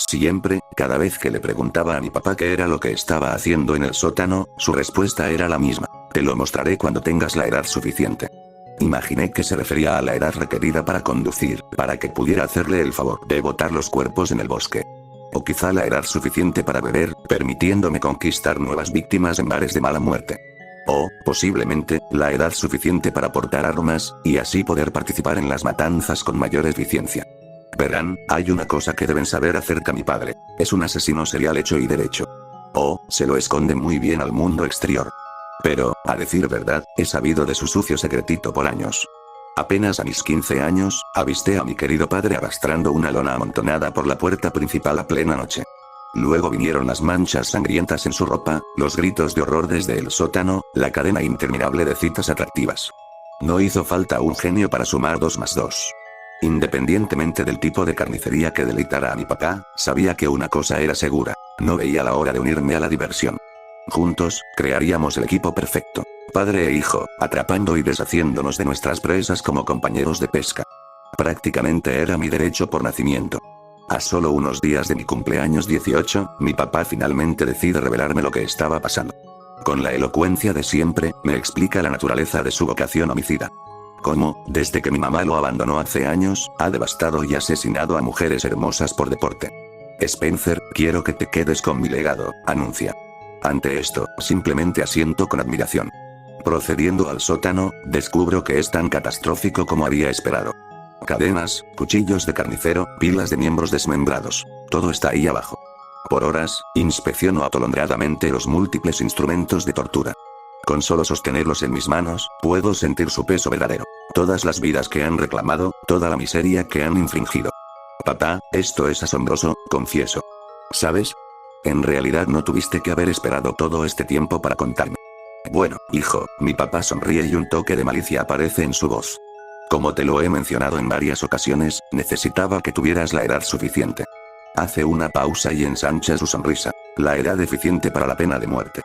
Siempre, cada vez que le preguntaba a mi papá qué era lo que estaba haciendo en el sótano, su respuesta era la misma: te lo mostraré cuando tengas la edad suficiente. Imaginé que se refería a la edad requerida para conducir, para que pudiera hacerle el favor de botar los cuerpos en el bosque. O quizá la edad suficiente para beber, permitiéndome conquistar nuevas víctimas en bares de mala muerte. O, posiblemente, la edad suficiente para portar armas, y así poder participar en las matanzas con mayor eficiencia. Verán, hay una cosa que deben saber acerca de mi padre: es un asesino serial hecho y derecho. O, se lo esconde muy bien al mundo exterior. Pero, a decir verdad, he sabido de su sucio secretito por años. Apenas a mis 15 años, avisté a mi querido padre arrastrando una lona amontonada por la puerta principal a plena noche. Luego vinieron las manchas sangrientas en su ropa, los gritos de horror desde el sótano, la cadena interminable de citas atractivas. No hizo falta un genio para sumar 2 más 2. Independientemente del tipo de carnicería que deleitara a mi papá, sabía que una cosa era segura: no veía la hora de unirme a la diversión. Juntos, crearíamos el equipo perfecto, padre e hijo, atrapando y deshaciéndonos de nuestras presas como compañeros de pesca. Prácticamente era mi derecho por nacimiento. A solo unos días de mi cumpleaños 18, mi papá finalmente decide revelarme lo que estaba pasando. Con la elocuencia de siempre, me explica la naturaleza de su vocación homicida. Cómo, desde que mi mamá lo abandonó hace años, ha devastado y asesinado a mujeres hermosas por deporte. Spencer, quiero que te quedes con mi legado, anuncia. Ante esto, simplemente asiento con admiración. Procediendo al sótano, descubro que es tan catastrófico como había esperado. Cadenas, cuchillos de carnicero, pilas de miembros desmembrados. Todo está ahí abajo. Por horas, inspecciono atolondradamente los múltiples instrumentos de tortura. Con solo sostenerlos en mis manos, puedo sentir su peso verdadero. Todas las vidas que han reclamado, toda la miseria que han infringido. Papá, esto es asombroso, confieso. ¿Sabes? En realidad no tuviste que haber esperado todo este tiempo para contarme. Bueno, hijo, mi papá sonríe y un toque de malicia aparece en su voz. Como te lo he mencionado en varias ocasiones, necesitaba que tuvieras la edad suficiente. Hace una pausa y ensancha su sonrisa. La edad eficiente para la pena de muerte.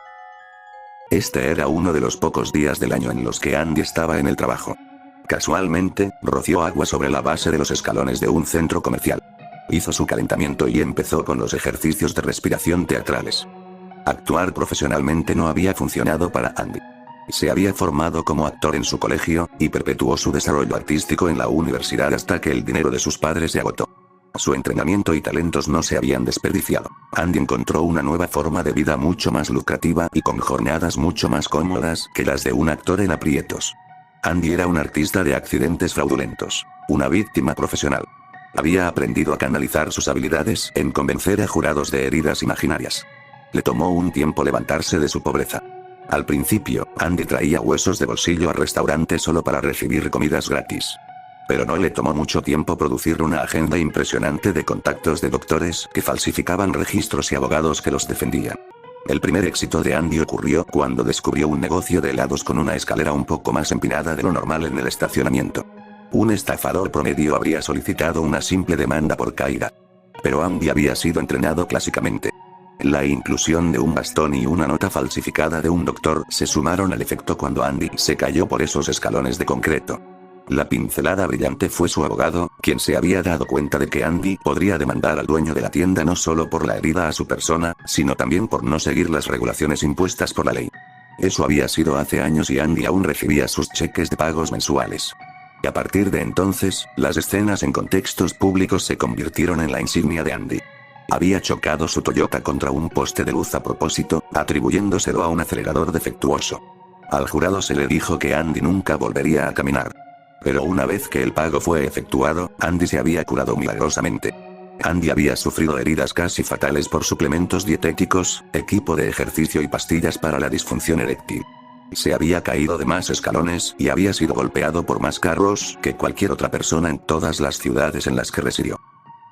Este era uno de los pocos días del año en los que Andy estaba en el trabajo. Casualmente, roció agua sobre la base de los escalones de un centro comercial. Hizo su calentamiento y empezó con los ejercicios de respiración teatrales. Actuar profesionalmente no había funcionado para Andy. Se había formado como actor en su colegio, y perpetuó su desarrollo artístico en la universidad hasta que el dinero de sus padres se agotó. Su entrenamiento y talentos no se habían desperdiciado. Andy encontró una nueva forma de vida mucho más lucrativa y con jornadas mucho más cómodas que las de un actor en aprietos. Andy era un artista de accidentes fraudulentos, una víctima profesional. Había aprendido a canalizar sus habilidades en convencer a jurados de heridas imaginarias. Le tomó un tiempo levantarse de su pobreza. Al principio, Andy traía huesos de bolsillo al restaurante solo para recibir comidas gratis. Pero no le tomó mucho tiempo producir una agenda impresionante de contactos de doctores que falsificaban registros y abogados que los defendían. El primer éxito de Andy ocurrió cuando descubrió un negocio de helados con una escalera un poco más empinada de lo normal en el estacionamiento. Un estafador promedio habría solicitado una simple demanda por caída. Pero Andy había sido entrenado clásicamente. La inclusión de un bastón y una nota falsificada de un doctor se sumaron al efecto cuando Andy se cayó por esos escalones de concreto. La pincelada brillante fue su abogado, quien se había dado cuenta de que Andy podría demandar al dueño de la tienda no solo por la herida a su persona, sino también por no seguir las regulaciones impuestas por la ley. Eso había sido hace años y Andy aún recibía sus cheques de pagos mensuales. Y a partir de entonces, las escenas en contextos públicos se convirtieron en la insignia de Andy. Había chocado su Toyota contra un poste de luz a propósito, atribuyéndoselo a un acelerador defectuoso. Al jurado se le dijo que Andy nunca volvería a caminar. Pero una vez que el pago fue efectuado, Andy se había curado milagrosamente. Andy había sufrido heridas casi fatales por suplementos dietéticos, equipo de ejercicio y pastillas para la disfunción eréctil. Se había caído de más escalones y había sido golpeado por más carros que cualquier otra persona en todas las ciudades en las que residió.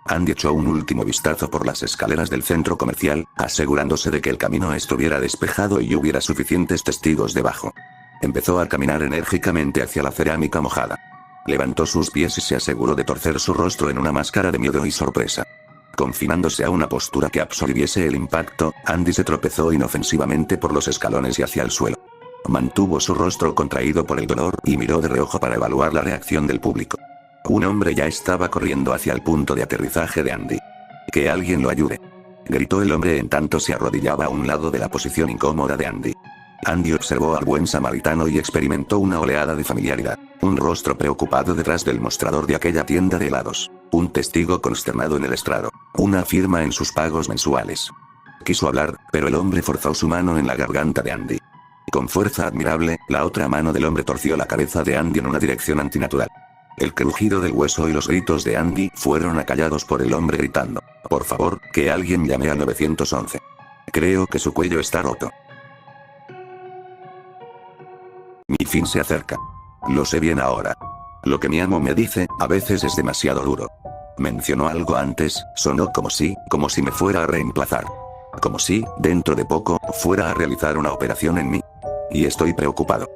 Andy echó un último vistazo por las escaleras del centro comercial, asegurándose de que el camino estuviera despejado y hubiera suficientes testigos debajo. Empezó a caminar enérgicamente hacia la cerámica mojada. Levantó sus pies y se aseguró de torcer su rostro en una máscara de miedo y sorpresa. Confinándose a una postura que absorbiese el impacto, Andy se tropezó inofensivamente por los escalones y hacia el suelo. Mantuvo su rostro contraído por el dolor y miró de reojo para evaluar la reacción del público. Un hombre ya estaba corriendo hacia el punto de aterrizaje de Andy. Que alguien lo ayude. Gritó el hombre en tanto se arrodillaba a un lado de la posición incómoda de Andy. Andy observó al buen samaritano y experimentó una oleada de familiaridad. Un rostro preocupado detrás del mostrador de aquella tienda de helados. Un testigo consternado en el estrado. Una firma en sus pagos mensuales. Quiso hablar, pero el hombre forzó su mano en la garganta de Andy. Con fuerza admirable, la otra mano del hombre torció la cabeza de Andy en una dirección antinatural. El crujido del hueso y los gritos de Andy fueron acallados por el hombre gritando: por favor, que alguien llame al 911. Creo que su cuello está roto. Mi fin se acerca. Lo sé bien ahora. Lo que mi amo me dice, a veces es demasiado duro. Mencionó algo antes, sonó como si me fuera a reemplazar. Como si, dentro de poco, fuera a realizar una operación en mí. Y estoy preocupado.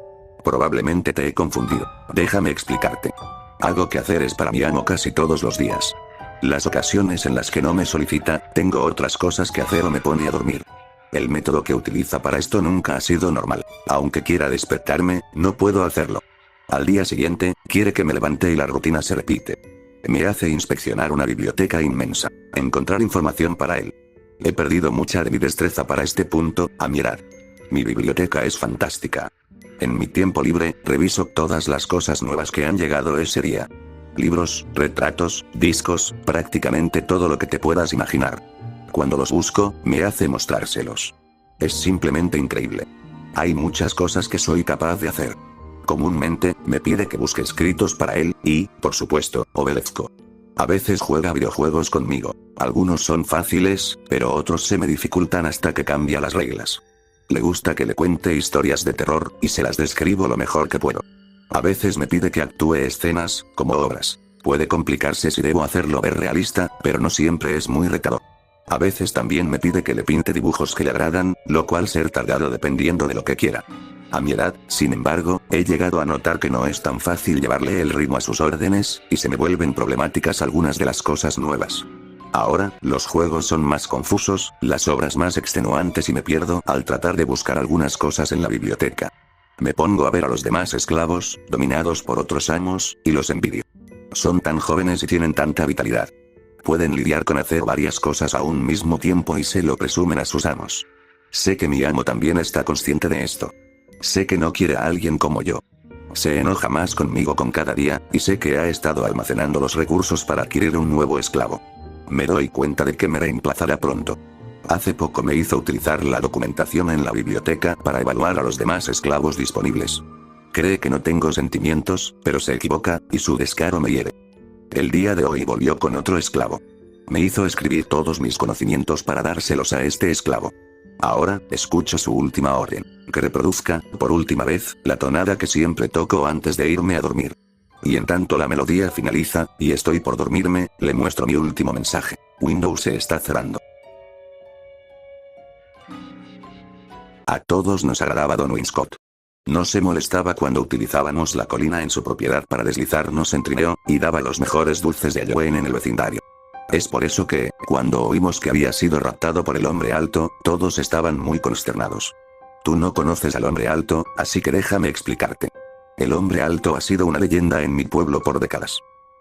Probablemente te he confundido. Déjame explicarte. Algo que hacer es para mi amo casi todos los días. Las ocasiones en las que no me solicita, tengo otras cosas que hacer o me pone a dormir. El método que utiliza para esto nunca ha sido normal. Aunque quiera despertarme, no puedo hacerlo. Al día siguiente, quiere que me levante y la rutina se repite. Me hace inspeccionar una biblioteca inmensa. Encontrar información para él. He perdido mucha de mi destreza para este punto, a mi edad. Mi biblioteca es fantástica. En mi tiempo libre, reviso todas las cosas nuevas que han llegado ese día. Libros, retratos, discos, prácticamente todo lo que te puedas imaginar. Cuando los busco, me hace mostrárselos. Es simplemente increíble. Hay muchas cosas que soy capaz de hacer. Comúnmente, me pide que busque escritos para él, y, por supuesto, obedezco. A veces juega videojuegos conmigo. Algunos son fáciles, pero otros se me dificultan hasta que cambia las reglas. Le gusta que le cuente historias de terror, y se las describo lo mejor que puedo. A veces me pide que actúe escenas, como obras. Puede complicarse si debo hacerlo ver realista, pero no siempre es muy retador. A veces también me pide que le pinte dibujos que le agradan, lo cual ser tardado dependiendo de lo que quiera. A mi edad, sin embargo, he llegado a notar que no es tan fácil llevarle el ritmo a sus órdenes, y se me vuelven problemáticas algunas de las cosas nuevas. Ahora, los juegos son más confusos, las obras más extenuantes y me pierdo al tratar de buscar algunas cosas en la biblioteca. Me pongo a ver a los demás esclavos, dominados por otros amos, y los envidio. Son tan jóvenes y tienen tanta vitalidad. Pueden lidiar con hacer varias cosas a un mismo tiempo y se lo presumen a sus amos. Sé que mi amo también está consciente de esto. Sé que no quiere a alguien como yo. Se enoja más conmigo con cada día, y sé que ha estado almacenando los recursos para adquirir un nuevo esclavo. Me doy cuenta de que me reemplazará pronto. Hace poco me hizo utilizar la documentación en la biblioteca para evaluar a los demás esclavos disponibles. Cree que no tengo sentimientos, pero se equivoca, y su descaro me hiere. El día de hoy volvió con otro esclavo. Me hizo escribir todos mis conocimientos para dárselos a este esclavo. Ahora, escucho su última orden. Que reproduzca, por última vez, la tonada que siempre toco antes de irme a dormir. Y en tanto la melodía finaliza, y estoy por dormirme, le muestro mi último mensaje. Windows se está cerrando. A todos nos agradaba Don Winscott. No se molestaba cuando utilizábamos la colina en su propiedad para deslizarnos en trineo, y daba los mejores dulces de Halloween en el vecindario. Es por eso que, cuando oímos que había sido raptado por el hombre alto, todos estaban muy consternados. Tú no conoces al hombre alto, así que déjame explicarte. El hombre alto ha sido una leyenda en mi pueblo por décadas.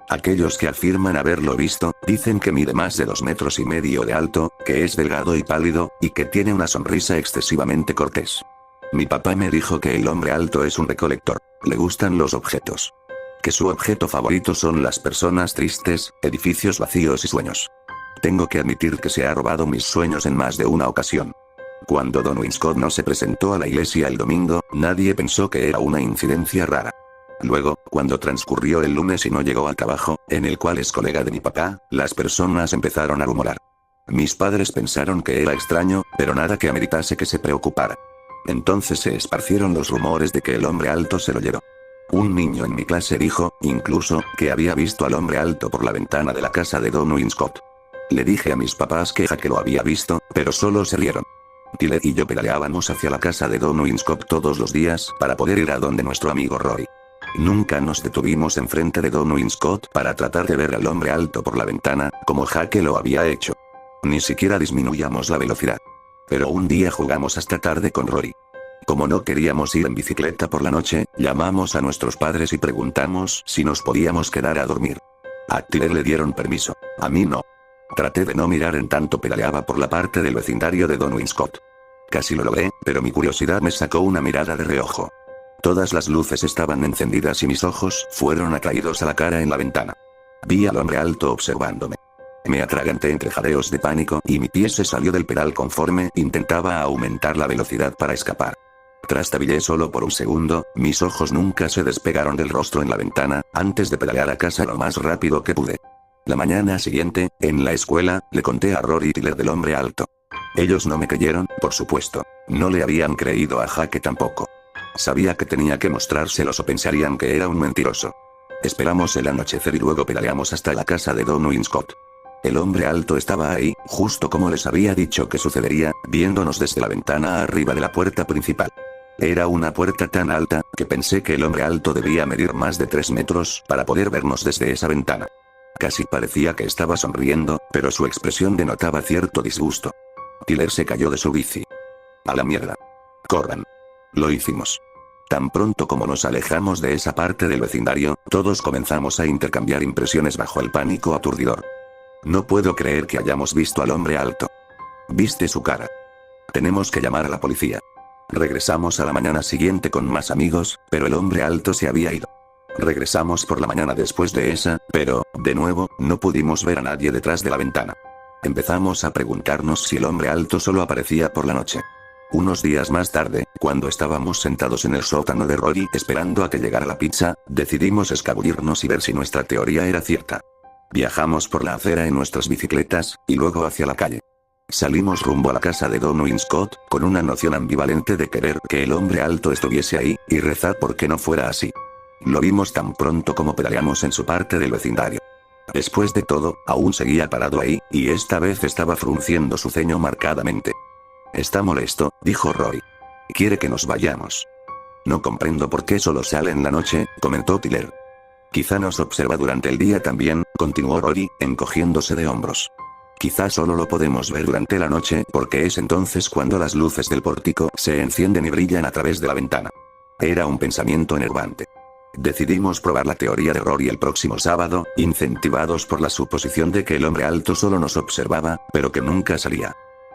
Aquellos que afirman haberlo visto, dicen que mide más de 2,5 metros de alto, que es delgado y pálido, y que tiene una sonrisa excesivamente cortés. Mi papá me dijo que el hombre alto es un recolector, le gustan los objetos. Que su objeto favorito son las personas tristes, edificios vacíos y sueños. Tengo que admitir que se ha robado mis sueños en más de una ocasión. Cuando Don Winscott no se presentó a la iglesia el domingo, nadie pensó que era una incidencia rara. Luego, cuando transcurrió el lunes y no llegó al trabajo, en el cual es colega de mi papá, las personas empezaron a rumorar. Mis padres pensaron que era extraño, pero nada que ameritase que se preocupara. Entonces se esparcieron los rumores de que el hombre alto se lo llevó. Un niño en mi clase dijo, incluso, que había visto al hombre alto por la ventana de la casa de Don Winscott. Le dije a mis papás que lo había visto, pero solo se rieron. Tyler y yo pedaleábamos hacia la casa de Don Winscott todos los días para poder ir a donde nuestro amigo Rory. Nunca nos detuvimos enfrente de Don Winscott para tratar de ver al hombre alto por la ventana, como Jake lo había hecho. Ni siquiera disminuíamos la velocidad. Pero un día jugamos hasta tarde con Rory. Como no queríamos ir en bicicleta por la noche, llamamos a nuestros padres y preguntamos si nos podíamos quedar a dormir. A Tyler le dieron permiso. A mí no. Traté de no mirar en tanto pedaleaba por la parte del vecindario de Don Winscott. Casi lo logré, pero mi curiosidad me sacó una mirada de reojo. Todas las luces estaban encendidas y mis ojos fueron atraídos a la cara en la ventana. Vi al hombre alto observándome. Me atraganté entre jadeos de pánico y mi pie se salió del pedal conforme intentaba aumentar la velocidad para escapar. Trastabillé solo por un segundo, mis ojos nunca se despegaron del rostro en la ventana, antes de pedalear a casa lo más rápido que pude. La mañana siguiente, en la escuela, le conté a Rory y Tyler del hombre alto. Ellos no me creyeron, por supuesto. No le habían creído a Jake tampoco. Sabía que tenía que mostrárselos o pensarían que era un mentiroso. Esperamos el anochecer y luego pedaleamos hasta la casa de Don Winscott. El hombre alto estaba ahí, justo como les había dicho que sucedería, viéndonos desde la ventana arriba de la puerta principal. Era una puerta tan alta, que pensé que el hombre alto debía medir más de 3 metros para poder vernos desde esa ventana. Casi parecía que estaba sonriendo, pero su expresión denotaba cierto disgusto. Tyler se cayó de su bici. A la mierda. Corran. Lo hicimos. Tan pronto como nos alejamos de esa parte del vecindario, todos comenzamos a intercambiar impresiones bajo el pánico aturdidor. No puedo creer que hayamos visto al hombre alto. ¿Viste su cara? Tenemos que llamar a la policía. Regresamos a la mañana siguiente con más amigos, pero el hombre alto se había ido. Regresamos por la mañana después de esa, pero, de nuevo, no pudimos ver a nadie detrás de la ventana. Empezamos a preguntarnos si el hombre alto solo aparecía por la noche. Unos días más tarde, cuando estábamos sentados en el sótano de Rory esperando a que llegara la pizza, decidimos escabullirnos y ver si nuestra teoría era cierta. Viajamos por la acera en nuestras bicicletas, y luego hacia la calle. Salimos rumbo a la casa de Don Winscott, con una noción ambivalente de querer que el hombre alto estuviese ahí, y rezar por que no fuera así. Lo vimos tan pronto como pedaleamos en su parte del vecindario. Después de todo, aún seguía parado ahí, y esta vez estaba frunciendo su ceño marcadamente. Está molesto, dijo Rory. Quiere que nos vayamos. No comprendo por qué solo sale en la noche, comentó Tyler. Quizá nos observa durante el día también, continuó Rory, encogiéndose de hombros. Quizá solo lo podemos ver durante la noche porque es entonces cuando las luces del pórtico se encienden y brillan a través de la ventana. Era un pensamiento enervante. Decidimos probar la teoría de Rory el próximo sábado, incentivados por la suposición de que el hombre alto solo nos observaba, pero que nunca salía.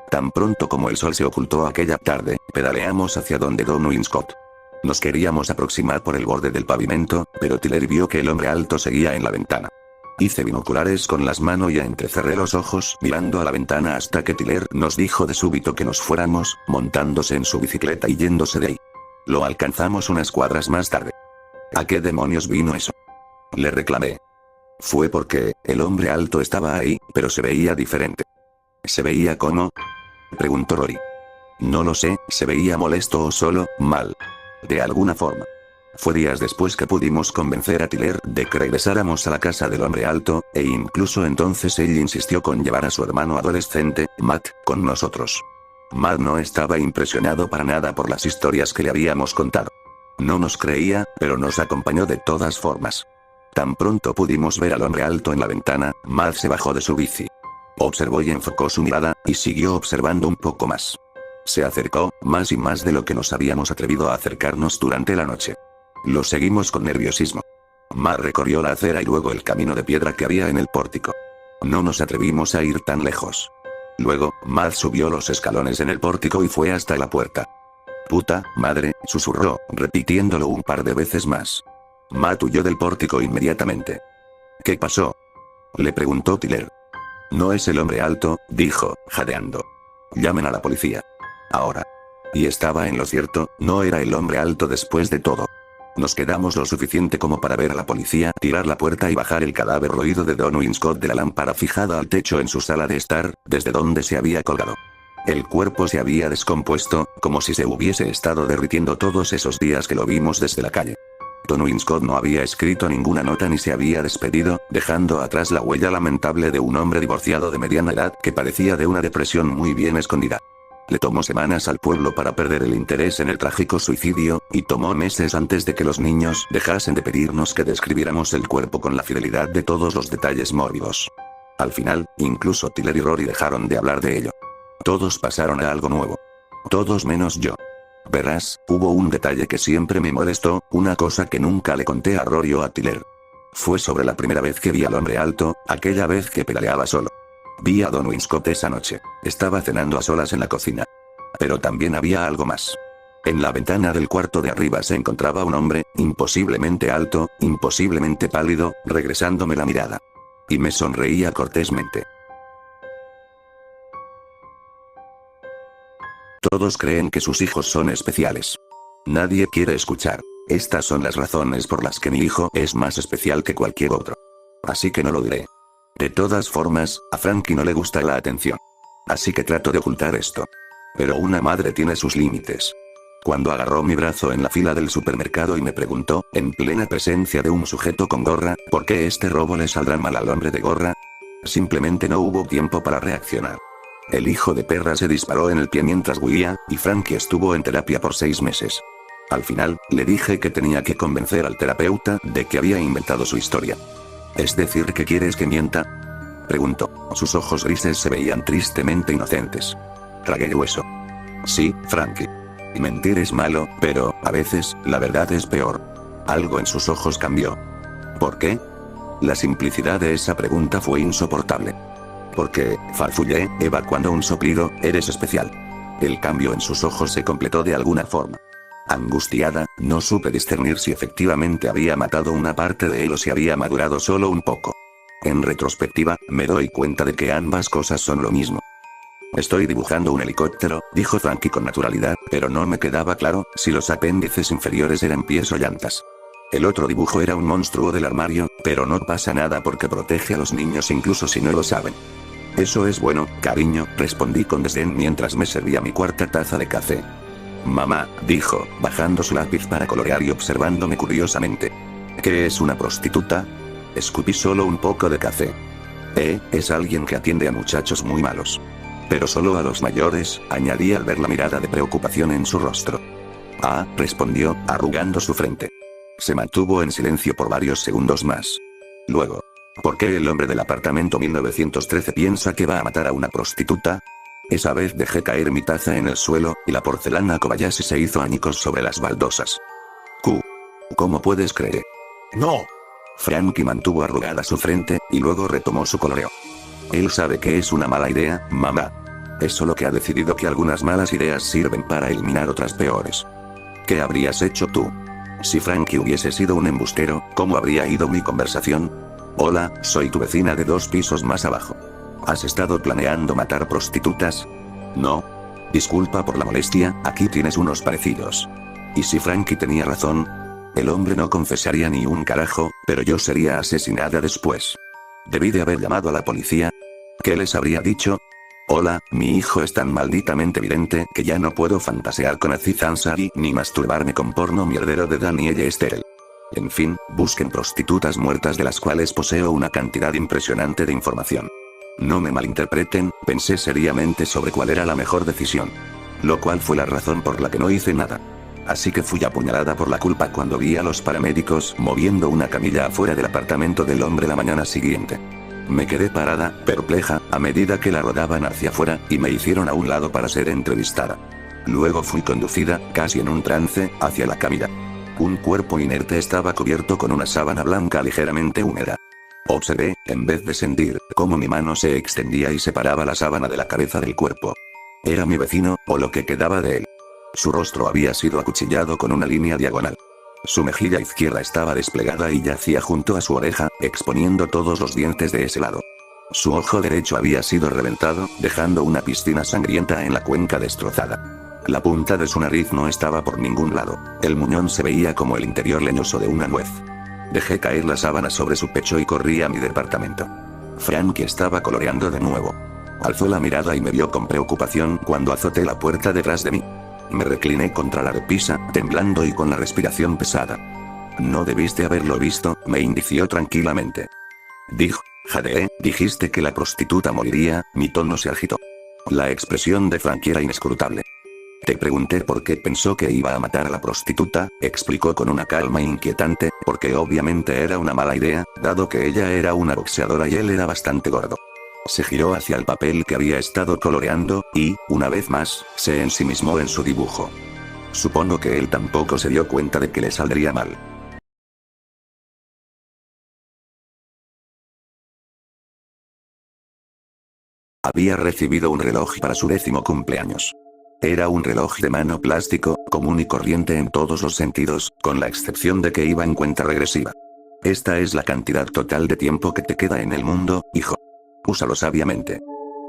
Tan pronto como el sol se ocultó aquella tarde, pedaleamos hacia donde Don Winscott. Nos queríamos aproximar por el borde del pavimento, pero Tyler vio que el hombre alto seguía en la ventana. Hice binoculares con las manos y entrecerré los ojos mirando a la ventana hasta que Tyler nos dijo de súbito que nos fuéramos, montándose en su bicicleta y yéndose de ahí. Lo alcanzamos unas cuadras más tarde. ¿A qué demonios vino eso? Le reclamé. Fue porque el hombre alto estaba ahí, pero se veía diferente. ¿Se veía cómo? Preguntó Rory. No lo sé, se veía molesto o solo, mal. De alguna forma. Fue días después que pudimos convencer a Tyler de que regresáramos a la casa del hombre alto, e incluso entonces él insistió con llevar a su hermano adolescente, Matt, con nosotros. Matt no estaba impresionado para nada por las historias que le habíamos contado. No nos creía, pero nos acompañó de todas formas. Tan pronto pudimos ver al hombre alto en la ventana, Matt se bajó de su bici. Observó y enfocó su mirada, y siguió observando un poco más. Se acercó, más y más de lo que nos habíamos atrevido a acercarnos durante la noche. Lo seguimos con nerviosismo. Matt recorrió la acera y luego el camino de piedra que había en el pórtico. No nos atrevimos a ir tan lejos. Luego, Matt subió los escalones en el pórtico y fue hasta la puerta. Puta madre, susurró, repitiéndolo un par de veces más. Matt huyó del pórtico inmediatamente. ¿Qué pasó? Le preguntó Tyler. No es el hombre alto, dijo, jadeando. Llamen a la policía. Ahora. Y estaba en lo cierto, no era el hombre alto después de todo. Nos quedamos lo suficiente como para ver a la policía tirar la puerta y bajar el cadáver roído de Don Winscott de la lámpara fijada al techo en su sala de estar, desde donde se había colgado. El cuerpo se había descompuesto, como si se hubiese estado derritiendo todos esos días que lo vimos desde la calle. Don Winscott no había escrito ninguna nota ni se había despedido, dejando atrás la huella lamentable de un hombre divorciado de mediana edad que parecía de una depresión muy bien escondida. Le tomó semanas al pueblo para perder el interés en el trágico suicidio, y tomó meses antes de que los niños dejasen de pedirnos que describiéramos el cuerpo con la fidelidad de todos los detalles mórbidos. Al final, incluso Tyler y Rory dejaron de hablar de ello. Todos pasaron a algo nuevo. Todos menos yo. Verás, hubo un detalle que siempre me molestó, una cosa que nunca le conté a Rory o a Tyler. Fue sobre la primera vez que vi al hombre alto, aquella vez que pedaleaba solo. Vi a Don Winscott esa noche. Estaba cenando a solas en la cocina. Pero también había algo más. En la ventana del cuarto de arriba se encontraba un hombre, imposiblemente alto, imposiblemente pálido, regresándome la mirada. Y me sonreía cortésmente. Todos creen que sus hijos son especiales. Nadie quiere escuchar. Estas son las razones por las que mi hijo es más especial que cualquier otro. Así que no lo diré. De todas formas, a Frankie no le gusta la atención. Así que trato de ocultar esto. Pero una madre tiene sus límites. Cuando agarró mi brazo en la fila del supermercado y me preguntó, en plena presencia de un sujeto con gorra, ¿por qué este robo le saldrá mal al hombre de gorra? Simplemente no hubo tiempo para reaccionar. El hijo de perra se disparó en el pie mientras huía, y Frankie estuvo en terapia por 6 meses. Al final, le dije que tenía que convencer al terapeuta de que había inventado su historia. ¿Es decir que quieres que mienta? Preguntó. Sus ojos grises se veían tristemente inocentes. Tragué el hueso. Sí, Frankie. Y mentir es malo, pero, a veces, la verdad es peor. Algo en sus ojos cambió. ¿Por qué? La simplicidad de esa pregunta fue insoportable. Porque, farfullé, evacuando un soplido, eres especial. El cambio en sus ojos se completó de alguna forma. Angustiada, no supe discernir si efectivamente había matado una parte de él o si había madurado solo un poco. En retrospectiva, me doy cuenta de que ambas cosas son lo mismo. Estoy dibujando un helicóptero, dijo Frankie con naturalidad, pero no me quedaba claro si los apéndices inferiores eran pies o llantas. El otro dibujo era un monstruo del armario, pero no pasa nada porque protege a los niños incluso si no lo saben. Eso es bueno, cariño, respondí con desdén mientras me servía mi cuarta taza de café. Mamá, dijo, bajando su lápiz para colorear y observándome curiosamente. ¿Qué es una prostituta? Escupí solo un poco de café. Es alguien que atiende a muchachos muy malos. Pero solo a los mayores, añadí al ver la mirada de preocupación en su rostro. Ah, respondió, arrugando su frente. Se mantuvo en silencio por varios segundos más. Luego, ¿por qué el hombre del apartamento 1913 piensa que va a matar a una prostituta? Esa vez dejé caer mi taza en el suelo, y la porcelana Kobayashi se hizo añicos sobre las baldosas. ¿Cómo puedes creer? No. Frankie mantuvo arrugada su frente, y luego retomó su coloreo. Él sabe que es una mala idea, mamá. Es solo que ha decidido que algunas malas ideas sirven para eliminar otras peores. ¿Qué habrías hecho tú? Si Frankie hubiese sido un embustero, ¿cómo habría ido mi conversación? Hola, soy tu vecina de 2 pisos más abajo. ¿Has estado planeando matar prostitutas? No. Disculpa por la molestia, aquí tienes unos parecidos. ¿Y si Frankie tenía razón? El hombre no confesaría ni un carajo, pero yo sería asesinada después. Debí de haber llamado a la policía. ¿Qué les habría dicho? Hola, mi hijo es tan malditamente evidente que ya no puedo fantasear con Aziz Ansari ni masturbarme con porno mierdero de Danielle Estelle. En fin, busquen prostitutas muertas de las cuales poseo una cantidad impresionante de información. No me malinterpreten, pensé seriamente sobre cuál era la mejor decisión. Lo cual fue la razón por la que no hice nada. Así que fui apuñalada por la culpa cuando vi a los paramédicos moviendo una camilla afuera del apartamento del hombre la mañana siguiente. Me quedé parada, perpleja, a medida que la rodaban hacia afuera, y me hicieron a un lado para ser entrevistada. Luego fui conducida, casi en un trance, hacia la camilla. Un cuerpo inerte estaba cubierto con una sábana blanca ligeramente húmeda. Observé, en vez de sentir, cómo mi mano se extendía y separaba la sábana de la cabeza del cuerpo. Era mi vecino, o lo que quedaba de él. Su rostro había sido acuchillado con una línea diagonal. Su mejilla izquierda estaba desplegada y yacía junto a su oreja, exponiendo todos los dientes de ese lado. Su ojo derecho había sido reventado, dejando una piscina sangrienta en la cuenca destrozada. La punta de su nariz no estaba por ningún lado. El muñón se veía como el interior leñoso de una nuez. Dejé caer la sábana sobre su pecho y corrí a mi departamento. Frankie estaba coloreando de nuevo. Alzó la mirada y me vio con preocupación cuando azoté la puerta detrás de mí. Me recliné contra la repisa, temblando y con la respiración pesada. No debiste haberlo visto, me indició tranquilamente. Dijo, jadeé, dijiste que la prostituta moriría, mi tono se agitó. La expresión de Frankie era inescrutable. Te pregunté por qué pensó que iba a matar a la prostituta, explicó con una calma inquietante, porque obviamente era una mala idea, dado que ella era una boxeadora y él era bastante gordo. Se giró hacia el papel que había estado coloreando, y, una vez más, se ensimismó en su dibujo. Supongo que él tampoco se dio cuenta de que le saldría mal. Había recibido un reloj para su 10º cumpleaños. Era un reloj de mano plástico, común y corriente en todos los sentidos, con la excepción de que iba en cuenta regresiva. Esta es la cantidad total de tiempo que te queda en el mundo, hijo. Úsalo sabiamente.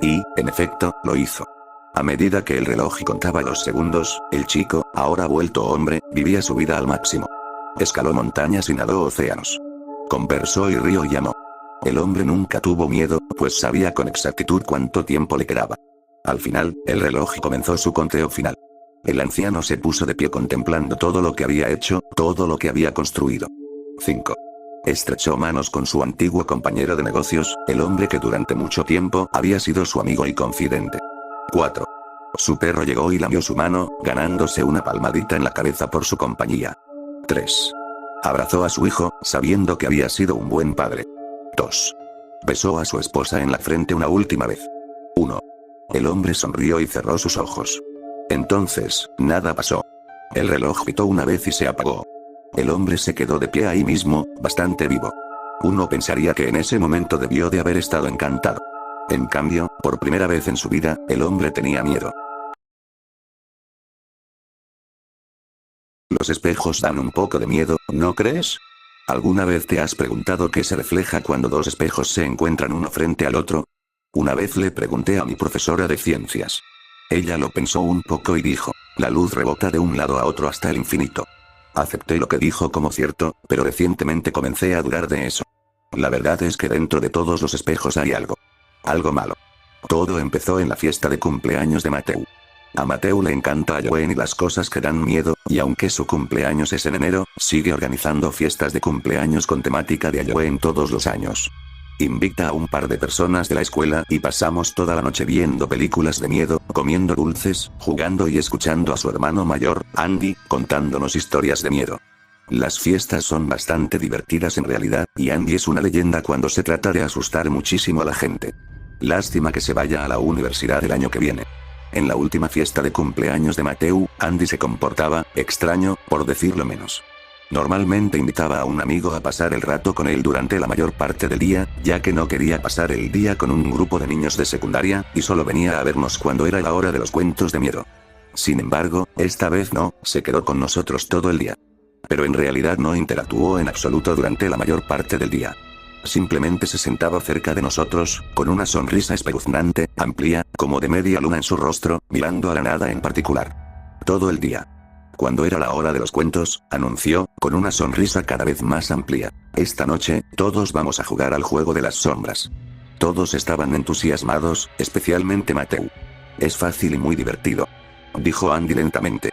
Y, en efecto, lo hizo. A medida que el reloj contaba los segundos, el chico, ahora vuelto hombre, vivía su vida al máximo. Escaló montañas y nadó océanos. Conversó y rió y amó. El hombre nunca tuvo miedo, pues sabía con exactitud cuánto tiempo le quedaba. Al final, el reloj comenzó su conteo final. El anciano se puso de pie contemplando todo lo que había hecho, todo lo que había construido. 5. Estrechó manos con su antiguo compañero de negocios, el hombre que durante mucho tiempo había sido su amigo y confidente. 4. Su perro llegó y lamió su mano, ganándose una palmadita en la cabeza por su compañía. 3. Abrazó a su hijo, sabiendo que había sido un buen padre. 2. Besó a su esposa en la frente una última vez. 1. El hombre sonrió y cerró sus ojos. Entonces, nada pasó. El reloj pitó una vez y se apagó. El hombre se quedó de pie ahí mismo, bastante vivo. Uno pensaría que en ese momento debió de haber estado encantado. En cambio, por primera vez en su vida, el hombre tenía miedo. Los espejos dan un poco de miedo, ¿no crees? ¿Alguna vez te has preguntado qué se refleja cuando dos espejos se encuentran uno frente al otro? Una vez le pregunté a mi profesora de ciencias. Ella lo pensó un poco y dijo, la luz rebota de un lado a otro hasta el infinito. Acepté lo que dijo como cierto, pero recientemente comencé a dudar de eso. La verdad es que dentro de todos los espejos hay algo. Algo malo. Todo empezó en la fiesta de cumpleaños de Mateu. A Mateu le encanta Halloween y las cosas que dan miedo, y aunque su cumpleaños es en enero, sigue organizando fiestas de cumpleaños con temática de Halloween todos los años. Invita a un par de personas de la escuela y pasamos toda la noche viendo películas de miedo, comiendo dulces, jugando y escuchando a su hermano mayor, Andy, contándonos historias de miedo. Las fiestas son bastante divertidas en realidad, y Andy es una leyenda cuando se trata de asustar muchísimo a la gente. Lástima que se vaya a la universidad el año que viene. En la última fiesta de cumpleaños de Mateu, Andy se comportaba extraño, por decirlo menos. Normalmente invitaba a un amigo a pasar el rato con él durante la mayor parte del día, ya que no quería pasar el día con un grupo de niños de secundaria, y solo venía a vernos cuando era la hora de los cuentos de miedo. Sin embargo, esta vez no, se quedó con nosotros todo el día. Pero en realidad no interactuó en absoluto durante la mayor parte del día. Simplemente se sentaba cerca de nosotros, con una sonrisa espeluznante, amplia, como de media luna en su rostro, mirando a la nada en particular. Todo el día. Cuando era la hora de los cuentos, anunció, con una sonrisa cada vez más amplia. Esta noche, todos vamos a jugar al juego de las sombras. Todos estaban entusiasmados, especialmente Mateu. Es fácil y muy divertido. Dijo Andy lentamente.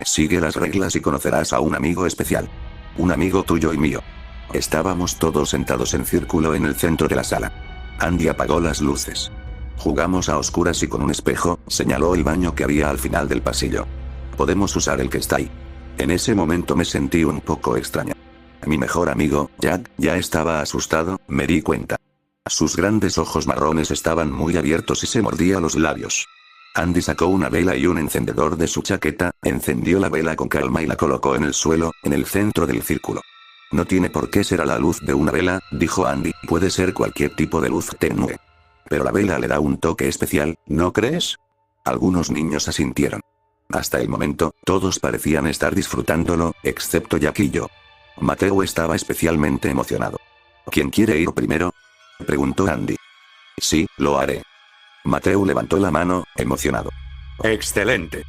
Sigue las reglas y conocerás a un amigo especial. Un amigo tuyo y mío. Estábamos todos sentados en círculo en el centro de la sala. Andy apagó las luces. Jugamos a oscuras y con un espejo, señaló el baño que había al final del pasillo. Podemos usar el que está ahí. En ese momento me sentí un poco extraña. Mi mejor amigo, Jack, ya estaba asustado, me di cuenta. Sus grandes ojos marrones estaban muy abiertos y se mordía los labios. Andy sacó una vela y un encendedor de su chaqueta, encendió la vela con calma y la colocó en el suelo, en el centro del círculo. No tiene por qué ser a la luz de una vela, dijo Andy, puede ser cualquier tipo de luz tenue. Pero la vela le da un toque especial, ¿no crees? Algunos niños asintieron. Hasta el momento, todos parecían estar disfrutándolo, excepto Jack y yo. Mateu estaba especialmente emocionado. ¿Quién quiere ir primero?, preguntó Andy. Sí, lo haré. Mateu levantó la mano, emocionado. Excelente,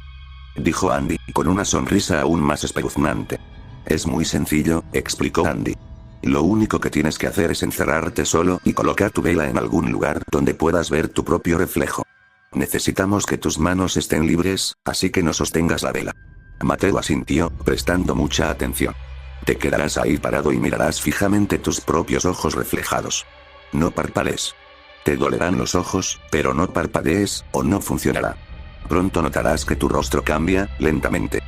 dijo Andy, con una sonrisa aún más espeluznante. Es muy sencillo, explicó Andy. Lo único que tienes que hacer es encerrarte solo y colocar tu vela en algún lugar donde puedas ver tu propio reflejo. Necesitamos que tus manos estén libres, así que no sostengas la vela. Mateu asintió, prestando mucha atención. Te quedarás ahí parado y mirarás fijamente tus propios ojos reflejados. No parpadees. Te dolerán los ojos, pero no parpadees, o no funcionará. Pronto notarás que tu rostro cambia, lentamente.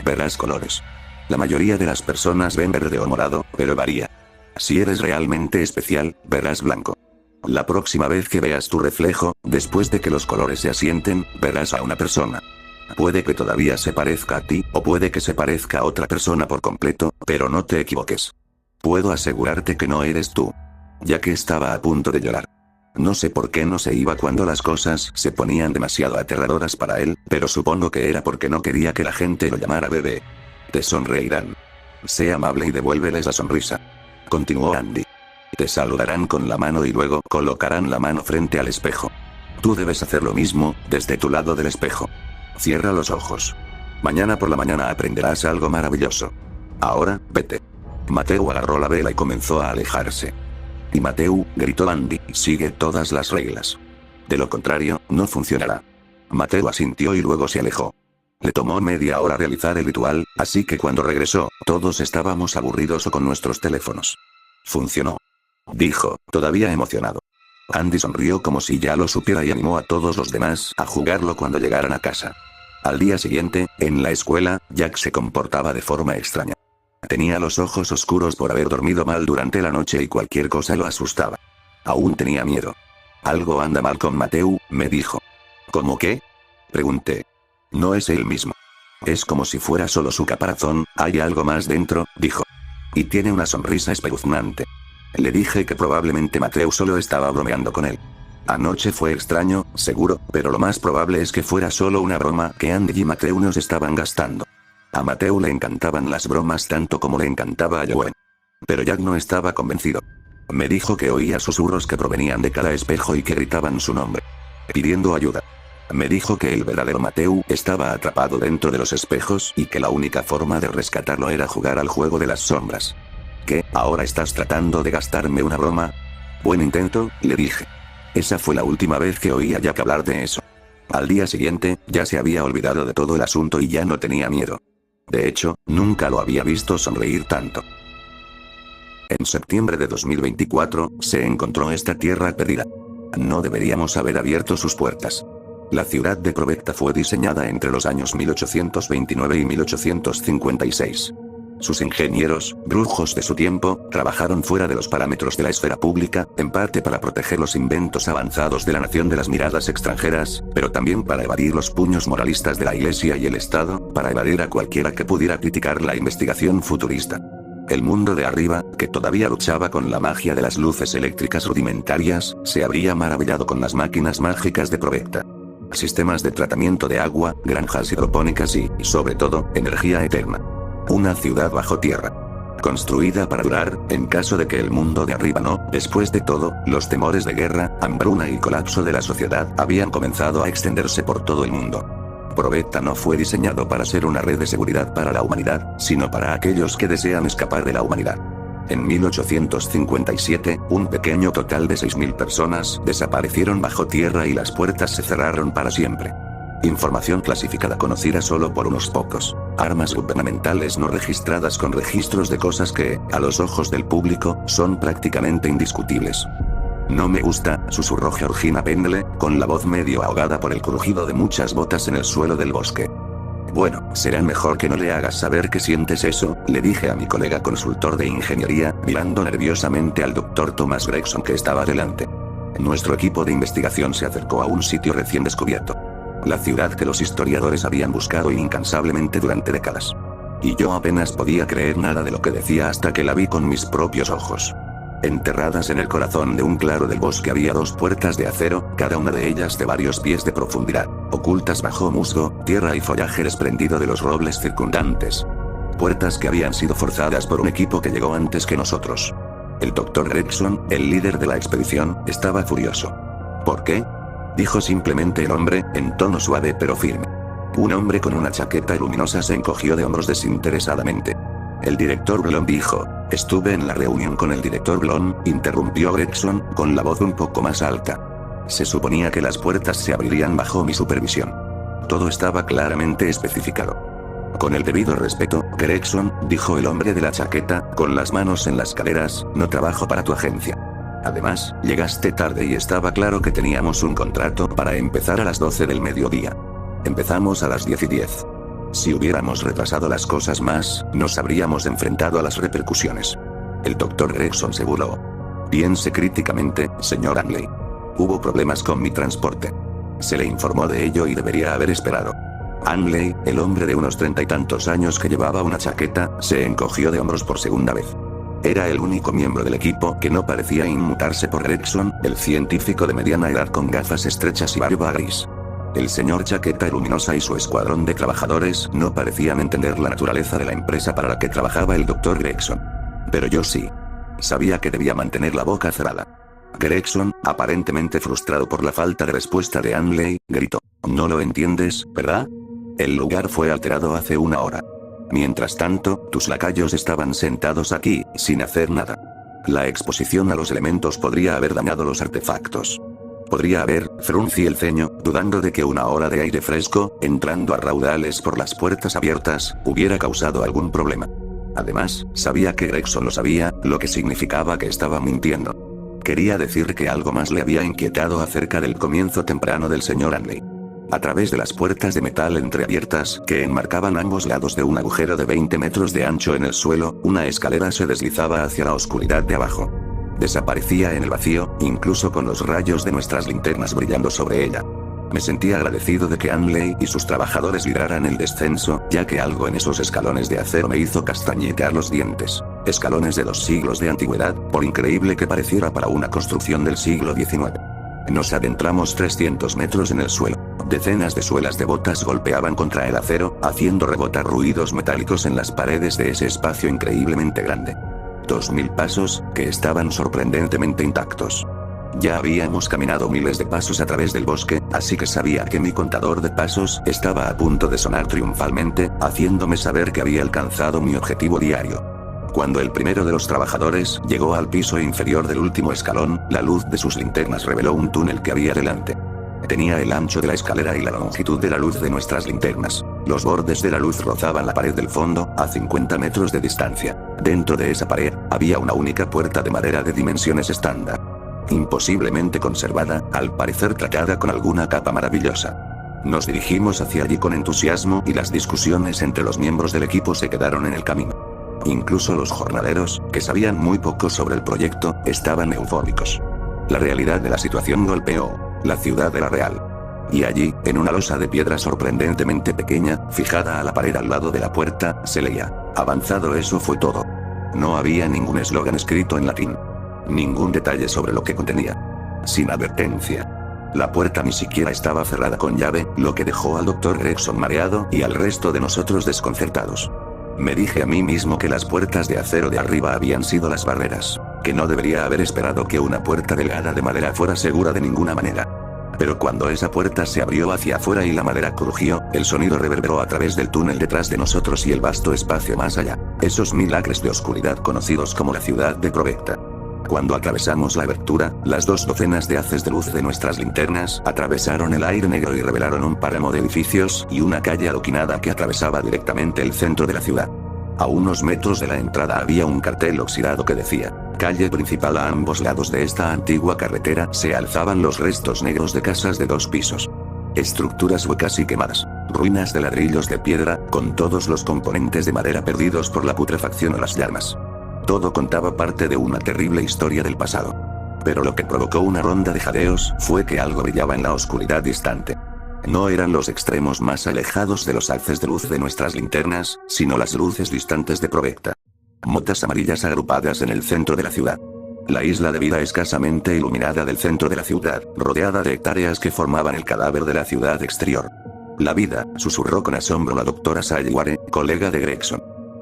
Verás colores. La mayoría de las personas ven verde o morado, pero varía. Si eres realmente especial, verás blanco. La próxima vez que veas tu reflejo, después de que los colores se asienten, verás a una persona. Puede que todavía se parezca a ti, o puede que se parezca a otra persona por completo, pero no te equivoques. Puedo asegurarte que no eres tú. Ya que estaba a punto de llorar. No sé por qué no se iba cuando las cosas se ponían demasiado aterradoras para él, pero supongo que era porque no quería que la gente lo llamara bebé. Te sonreirán. Sé amable y devuélveles la sonrisa. Continuó Andy. Te saludarán con la mano y luego colocarán la mano frente al espejo. Tú debes hacer lo mismo, desde tu lado del espejo. Cierra los ojos. Mañana por la mañana aprenderás algo maravilloso. Ahora, vete. Mateo agarró la vela y comenzó a alejarse. Y Mateo, gritó Andy, sigue todas las reglas. De lo contrario, no funcionará. Mateo asintió y luego se alejó. Le tomó media hora realizar el ritual, así que cuando regresó, todos estábamos aburridos o con nuestros teléfonos. Funcionó. Dijo, todavía emocionado. Andy sonrió como si ya lo supiera y animó a todos los demás a jugarlo cuando llegaran a casa. Al día siguiente, en la escuela, Jack se comportaba de forma extraña. Tenía los ojos oscuros por haber dormido mal durante la noche y cualquier cosa lo asustaba. Aún tenía miedo. Algo anda mal con Mateo, me dijo. ¿Cómo qué? Pregunté. No es él mismo. Es como si fuera solo su caparazón, hay algo más dentro, dijo. Y tiene una sonrisa espeluznante. Le dije que probablemente Mateo solo estaba bromeando con él. Anoche fue extraño, seguro, pero lo más probable es que fuera solo una broma que Andy y Mateo nos estaban gastando. A Mateo le encantaban las bromas tanto como le encantaba a Joe. Pero Jack no estaba convencido. Me dijo que oía susurros que provenían de cada espejo y que gritaban su nombre, pidiendo ayuda. Me dijo que el verdadero Mateo estaba atrapado dentro de los espejos y que la única forma de rescatarlo era jugar al juego de las sombras. ¿Qué? ¿Ahora estás tratando de gastarme una broma? Buen intento, le dije. Esa fue la última vez que oí a Jack hablar de eso. Al día siguiente, ya se había olvidado de todo el asunto y ya no tenía miedo. De hecho, nunca lo había visto sonreír tanto. En septiembre de 2024, se encontró esta tierra perdida. No deberíamos haber abierto sus puertas. La ciudad de Provecta fue diseñada entre los años 1829 y 1856. Sus ingenieros, brujos de su tiempo, trabajaron fuera de los parámetros de la esfera pública, en parte para proteger los inventos avanzados de la nación de las miradas extranjeras, pero también para evadir los puños moralistas de la Iglesia y el Estado, para evadir a cualquiera que pudiera criticar la investigación futurista. El mundo de arriba, que todavía luchaba con la magia de las luces eléctricas rudimentarias, se habría maravillado con las máquinas mágicas de Provecta. Sistemas de tratamiento de agua, granjas hidropónicas y, sobre todo, energía eterna. Una ciudad bajo tierra. Construida para durar, en caso de que el mundo de arriba no. Después de todo, los temores de guerra, hambruna y colapso de la sociedad habían comenzado a extenderse por todo el mundo. Provecta no fue diseñado para ser una red de seguridad para la humanidad, sino para aquellos que desean escapar de la humanidad. En 1857, un pequeño total de 6.000 personas desaparecieron bajo tierra y las puertas se cerraron para siempre. Información clasificada conocida solo por unos pocos. Armas gubernamentales no registradas con registros de cosas que, a los ojos del público, son prácticamente indiscutibles. No me gusta, susurró Georgina Pendle, con la voz medio ahogada por el crujido de muchas botas en el suelo del bosque. Bueno, será mejor que no le hagas saber que sientes eso, le dije a mi colega consultor de ingeniería, mirando nerviosamente al Dr. Thomas Gregson que estaba delante. Nuestro equipo de investigación se acercó a un sitio recién descubierto. La ciudad que los historiadores habían buscado incansablemente durante décadas. Y yo apenas podía creer nada de lo que decía hasta que la vi con mis propios ojos. Enterradas en el corazón de un claro del bosque había 2 puertas de acero, cada una de ellas de varios pies de profundidad, ocultas bajo musgo, tierra y follaje desprendido de los robles circundantes. Puertas que habían sido forzadas por un equipo que llegó antes que nosotros. El Dr. Gregson, el líder de la expedición, estaba furioso. ¿Por qué? Dijo simplemente el hombre, en tono suave pero firme. Un hombre con una chaqueta luminosa se encogió de hombros desinteresadamente. El director Blom dijo, estuve en la reunión con el director Blom, interrumpió Gregson, con la voz un poco más alta. Se suponía que las puertas se abrirían bajo mi supervisión. Todo estaba claramente especificado. Con el debido respeto, Gregson, dijo el hombre de la chaqueta, con las manos en las caderas, no trabajo para tu agencia. Además, llegaste tarde y estaba claro que teníamos un contrato para empezar a las 12 del mediodía. Empezamos a las 10:10. Si hubiéramos retrasado las cosas más, nos habríamos enfrentado a las repercusiones. El Dr. Gregson se burló. Piense críticamente, señor Angley. Hubo problemas con mi transporte. Se le informó de ello y debería haber esperado. Angley, el hombre de unos 30 y tantos años que llevaba una chaqueta, se encogió de hombros por segunda vez. Era el único miembro del equipo que no parecía inmutarse por Gregson, el científico de mediana edad con gafas estrechas y barba gris. El señor Chaqueta Luminosa y su escuadrón de trabajadores no parecían entender la naturaleza de la empresa para la que trabajaba el Dr. Gregson. Pero yo sí. Sabía que debía mantener la boca cerrada. Gregson, aparentemente frustrado por la falta de respuesta de Anley, gritó: «No lo entiendes, ¿verdad? El lugar fue alterado hace una hora. Mientras tanto, tus lacayos estaban sentados aquí, sin hacer nada. La exposición a los elementos podría haber dañado los artefactos. Podría haber», fruncí el ceño, dudando de que una ola de aire fresco, entrando a raudales por las puertas abiertas, hubiera causado algún problema. Además, sabía que Gregson lo sabía, lo que significaba que estaba mintiendo. Quería decir que algo más le había inquietado acerca del comienzo temprano del señor Anley. A través de las puertas de metal entreabiertas, que enmarcaban ambos lados de un agujero de 20 metros de ancho en el suelo, una escalera se deslizaba hacia la oscuridad de abajo. Desaparecía en el vacío, incluso con los rayos de nuestras linternas brillando sobre ella. Me sentí agradecido de que Anley y sus trabajadores lidraran el descenso, ya que algo en esos escalones de acero me hizo castañetear los dientes. Escalones de 2 siglos de antigüedad, por increíble que pareciera para una construcción del siglo XIX. Nos adentramos 300 metros en el suelo. Decenas de suelas de botas golpeaban contra el acero, haciendo rebotar ruidos metálicos en las paredes de ese espacio increíblemente grande. 2000 pasos, que estaban sorprendentemente intactos. Ya habíamos caminado miles de pasos a través del bosque, así que sabía que mi contador de pasos estaba a punto de sonar triunfalmente, haciéndome saber que había alcanzado mi objetivo diario. Cuando el primero de los trabajadores llegó al piso inferior del último escalón, la luz de sus linternas reveló un túnel que había delante. Tenía el ancho de la escalera y la longitud de la luz de nuestras linternas. Los bordes de la luz rozaban la pared del fondo, a 50 metros de distancia. Dentro de esa pared, había una única puerta de madera de dimensiones estándar. Imposiblemente conservada, al parecer tratada con alguna capa maravillosa. Nos dirigimos hacia allí con entusiasmo y las discusiones entre los miembros del equipo se quedaron en el camino. Incluso los jornaleros, que sabían muy poco sobre el proyecto, estaban eufóricos. La realidad de la situación golpeó. La ciudad era real. Y allí, en una losa de piedra sorprendentemente pequeña, fijada a la pared al lado de la puerta, se leía: «Avanzado». Eso fue todo. No había ningún eslogan escrito en latín. Ningún detalle sobre lo que contenía. Sin advertencia. La puerta ni siquiera estaba cerrada con llave, lo que dejó al Dr. Gregson mareado y al resto de nosotros desconcertados. Me dije a mí mismo que las puertas de acero de arriba habían sido las barreras, que no debería haber esperado que una puerta delgada de madera fuera segura de ninguna manera. Pero cuando esa puerta se abrió hacia afuera y la madera crujió, el sonido reverberó a través del túnel detrás de nosotros y el vasto espacio más allá. Esos 1000 acres de oscuridad conocidos como la ciudad de Provecta. Cuando atravesamos la abertura, las 2 docenas de haces de luz de nuestras linternas atravesaron el aire negro y revelaron un páramo de edificios y una calle adoquinada que atravesaba directamente el centro de la ciudad. A unos metros de la entrada había un cartel oxidado que decía: «Calle principal». A ambos lados de esta antigua carretera se alzaban los restos negros de casas de 2 pisos. Estructuras huecas y quemadas. Ruinas de ladrillos de piedra, con todos los componentes de madera perdidos por la putrefacción o las llamas. Todo contaba parte de una terrible historia del pasado. Pero lo que provocó una ronda de jadeos fue que algo brillaba en la oscuridad distante. No eran los extremos más alejados de los haces de luz de nuestras linternas, sino las luces distantes de Provecta. Motas amarillas agrupadas en el centro de la ciudad. La isla de vida escasamente iluminada del centro de la ciudad, rodeada de hectáreas que formaban el cadáver de la ciudad exterior. «La vida», susurró con asombro la doctora Sayware, colega de Gregson.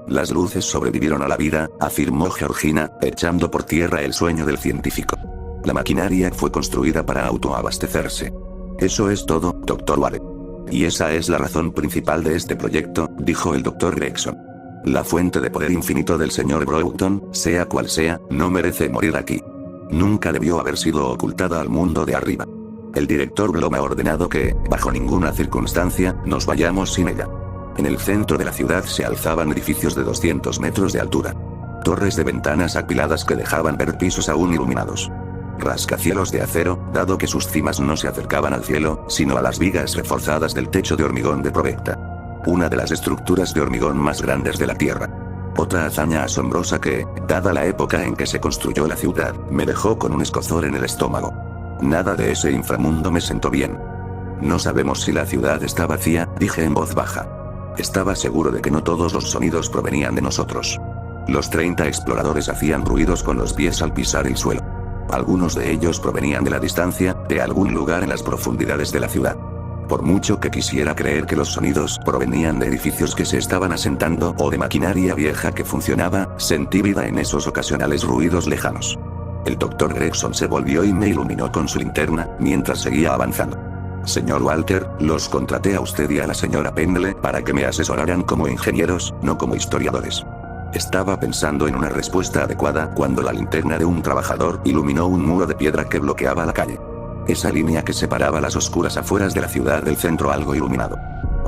«Las luces sobrevivieron a la vida», afirmó Georgina, echando por tierra el sueño del científico. «La maquinaria fue construida para autoabastecerse». «Eso es todo, Dr. Ware. Y esa es la razón principal de este proyecto», dijo el Dr. Gregson. «La fuente de poder infinito del señor Broughton, sea cual sea, no merece morir aquí. Nunca debió haber sido ocultada al mundo de arriba. El director Blom ha ordenado que, bajo ninguna circunstancia, nos vayamos sin ella». En el centro de la ciudad se alzaban edificios de 200 metros de altura. Torres de ventanas apiladas que dejaban ver pisos aún iluminados. Rascacielos de acero, dado que sus cimas no se acercaban al cielo, sino a las vigas reforzadas del techo de hormigón de Provecta. Una de las estructuras de hormigón más grandes de la Tierra. Otra hazaña asombrosa que, dada la época en que se construyó la ciudad, me dejó con un escozor en el estómago. Nada de ese inframundo me sentó bien. «No sabemos si la ciudad está vacía», dije en voz baja. Estaba seguro de que no todos los sonidos provenían de nosotros. Los 30 exploradores hacían ruidos con los pies al pisar el suelo. Algunos de ellos provenían de la distancia, de algún lugar en las profundidades de la ciudad. Por mucho que quisiera creer que los sonidos provenían de edificios que se estaban asentando o de maquinaria vieja que funcionaba, sentí vida en esos ocasionales ruidos lejanos. El Dr. Gregson se volvió y me iluminó con su linterna, mientras seguía avanzando. Señor Walter, los contraté a usted y a la señora Pendle para que me asesoraran como ingenieros, no como historiadores. Estaba pensando en una respuesta adecuada cuando la linterna de un trabajador iluminó un muro de piedra que bloqueaba la calle. Esa línea que separaba las oscuras afueras de la ciudad del centro algo iluminado.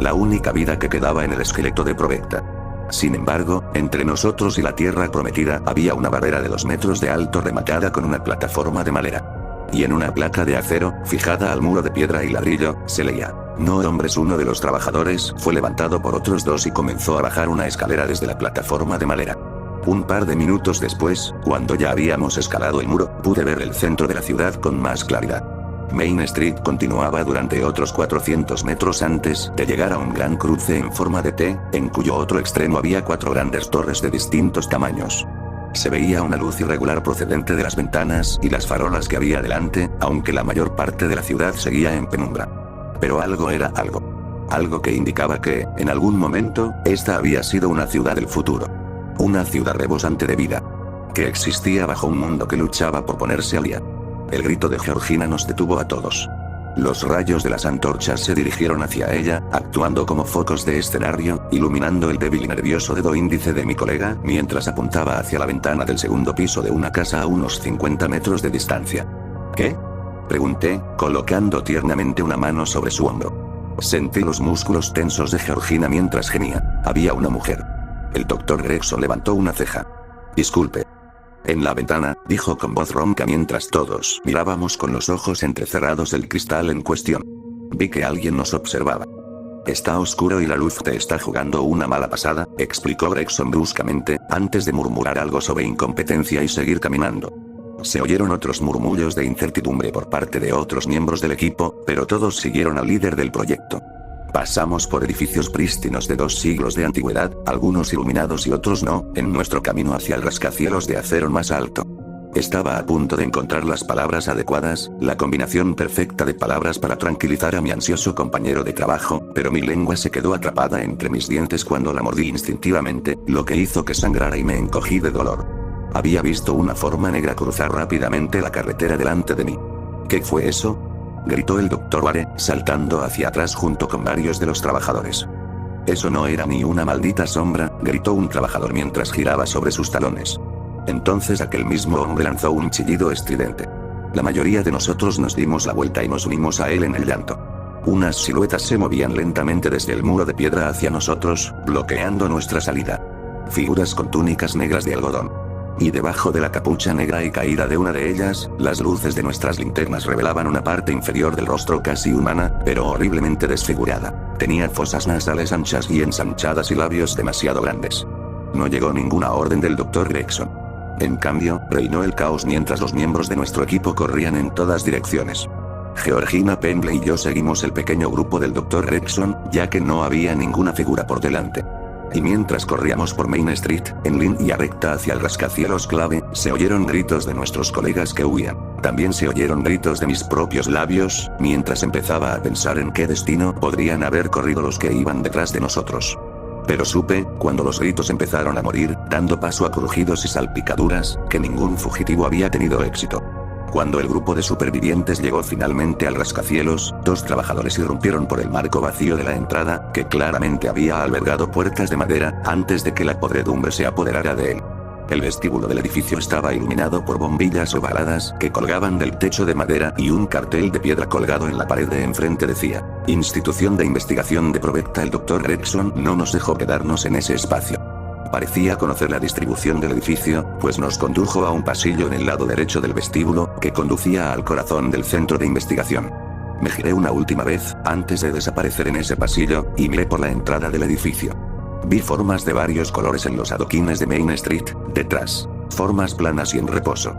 La única vida que quedaba en el esqueleto de Provecta. Sin embargo, entre nosotros y la tierra prometida había una barrera de 2 metros de alto rematada con una plataforma de madera. Y en una placa de acero, fijada al muro de piedra y ladrillo, se leía: "No hombres". Uno de los trabajadores fue levantado por otros 2 y comenzó a bajar una escalera desde la plataforma de madera. Un par de minutos después, cuando ya habíamos escalado el muro, pude ver el centro de la ciudad con más claridad. Main Street continuaba durante otros 400 metros antes de llegar a un gran cruce en forma de T, en cuyo otro extremo había 4 grandes torres de distintos tamaños. Se veía una luz irregular procedente de las ventanas y las farolas que había delante, aunque la mayor parte de la ciudad seguía en penumbra. Pero algo era algo. Algo que indicaba que, en algún momento, esta había sido una ciudad del futuro. Una ciudad rebosante de vida. Que existía bajo un mundo que luchaba por ponerse al día. El grito de Georgina nos detuvo a todos. Los rayos de las antorchas se dirigieron hacia ella, actuando como focos de escenario, iluminando el débil y nervioso dedo índice de mi colega, mientras apuntaba hacia la ventana del segundo piso de una casa a unos 50 metros de distancia. ¿Qué?, pregunté, colocando tiernamente una mano sobre su hombro. Sentí los músculos tensos de Georgina mientras gemía. Había una mujer. El Dr. Gregson levantó una ceja. Disculpe. En la ventana, dijo con voz ronca mientras todos mirábamos con los ojos entrecerrados el cristal en cuestión. Vi que alguien nos observaba. Está oscuro y la luz te está jugando una mala pasada, explicó Gregson bruscamente, antes de murmurar algo sobre incompetencia y seguir caminando. Se oyeron otros murmullos de incertidumbre por parte de otros miembros del equipo, pero todos siguieron al líder del proyecto. Pasamos por edificios prístinos de 2 siglos de antigüedad, algunos iluminados y otros no, en nuestro camino hacia el rascacielos de acero más alto. Estaba a punto de encontrar las palabras adecuadas, la combinación perfecta de palabras para tranquilizar a mi ansioso compañero de trabajo, pero mi lengua se quedó atrapada entre mis dientes cuando la mordí instintivamente, lo que hizo que sangrara y me encogí de dolor. Había visto una forma negra cruzar rápidamente la carretera delante de mí. ¿Qué fue eso?, gritó el Dr. Ware, saltando hacia atrás junto con varios de los trabajadores. Eso no era ni una maldita sombra, gritó un trabajador mientras giraba sobre sus talones. Entonces aquel mismo hombre lanzó un chillido estridente. La mayoría de nosotros nos dimos la vuelta y nos unimos a él en el llanto. Unas siluetas se movían lentamente desde el muro de piedra hacia nosotros, bloqueando nuestra salida. Figuras con túnicas negras de algodón. Y debajo de la capucha negra y caída de una de ellas, las luces de nuestras linternas revelaban una parte inferior del rostro casi humana, pero horriblemente desfigurada. Tenía fosas nasales anchas y ensanchadas y labios demasiado grandes. No llegó ninguna orden del Dr. Gregson. En cambio, reinó el caos mientras los miembros de nuestro equipo corrían en todas direcciones. Georgina Pendle y yo seguimos el pequeño grupo del Dr. Gregson, ya que no había ninguna figura por delante. Y mientras corríamos por Main Street, en línea recta hacia el rascacielos clave, se oyeron gritos de nuestros colegas que huían. También se oyeron gritos de mis propios labios, mientras empezaba a pensar en qué destino podrían haber corrido los que iban detrás de nosotros. Pero supe, cuando los gritos empezaron a morir, dando paso a crujidos y salpicaduras, que ningún fugitivo había tenido éxito. Cuando el grupo de supervivientes llegó finalmente al rascacielos, 2 trabajadores irrumpieron por el marco vacío de la entrada, que claramente había albergado puertas de madera, antes de que la podredumbre se apoderara de él. El vestíbulo del edificio estaba iluminado por bombillas ovaladas que colgaban del techo de madera y un cartel de piedra colgado en la pared de enfrente decía: Institución de Investigación de Provecta. El Dr. Gregson no nos dejó quedarnos en ese espacio. Parecía conocer la distribución del edificio, pues nos condujo a un pasillo en el lado derecho del vestíbulo, que conducía al corazón del centro de investigación. Me giré una última vez, antes de desaparecer en ese pasillo, y miré por la entrada del edificio. Vi formas de varios colores en los adoquines de Main Street, detrás. Formas planas y en reposo.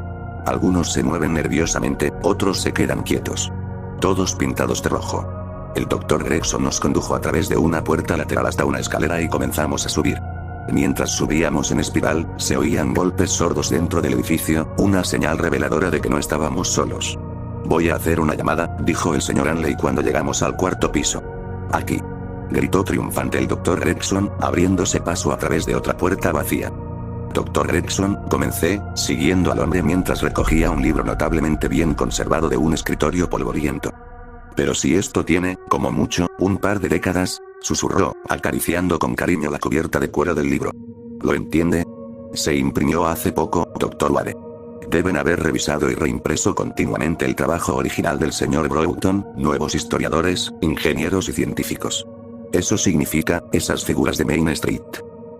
Algunos se mueven nerviosamente, otros se quedan quietos. Todos pintados de rojo. El Dr. Gregson nos condujo a través de una puerta lateral hasta una escalera y comenzamos a subir. Mientras subíamos en espiral, se oían golpes sordos dentro del edificio, una señal reveladora de que no estábamos solos. Voy a hacer una llamada, dijo el señor Anley cuando llegamos al cuarto piso. Aquí. Gritó triunfante el Dr. Gregson, abriéndose paso a través de otra puerta vacía. Dr. Gregson, comencé, siguiendo al hombre mientras recogía un libro notablemente bien conservado de un escritorio polvoriento. Pero si esto tiene, como mucho, un par de décadas, susurró, acariciando con cariño la cubierta de cuero del libro. ¿Lo entiende? Se imprimió hace poco, Dr. Wade. Deben haber revisado y reimpreso continuamente el trabajo original del señor Broughton, nuevos historiadores, ingenieros y científicos. Eso significa, esas figuras de Main Street.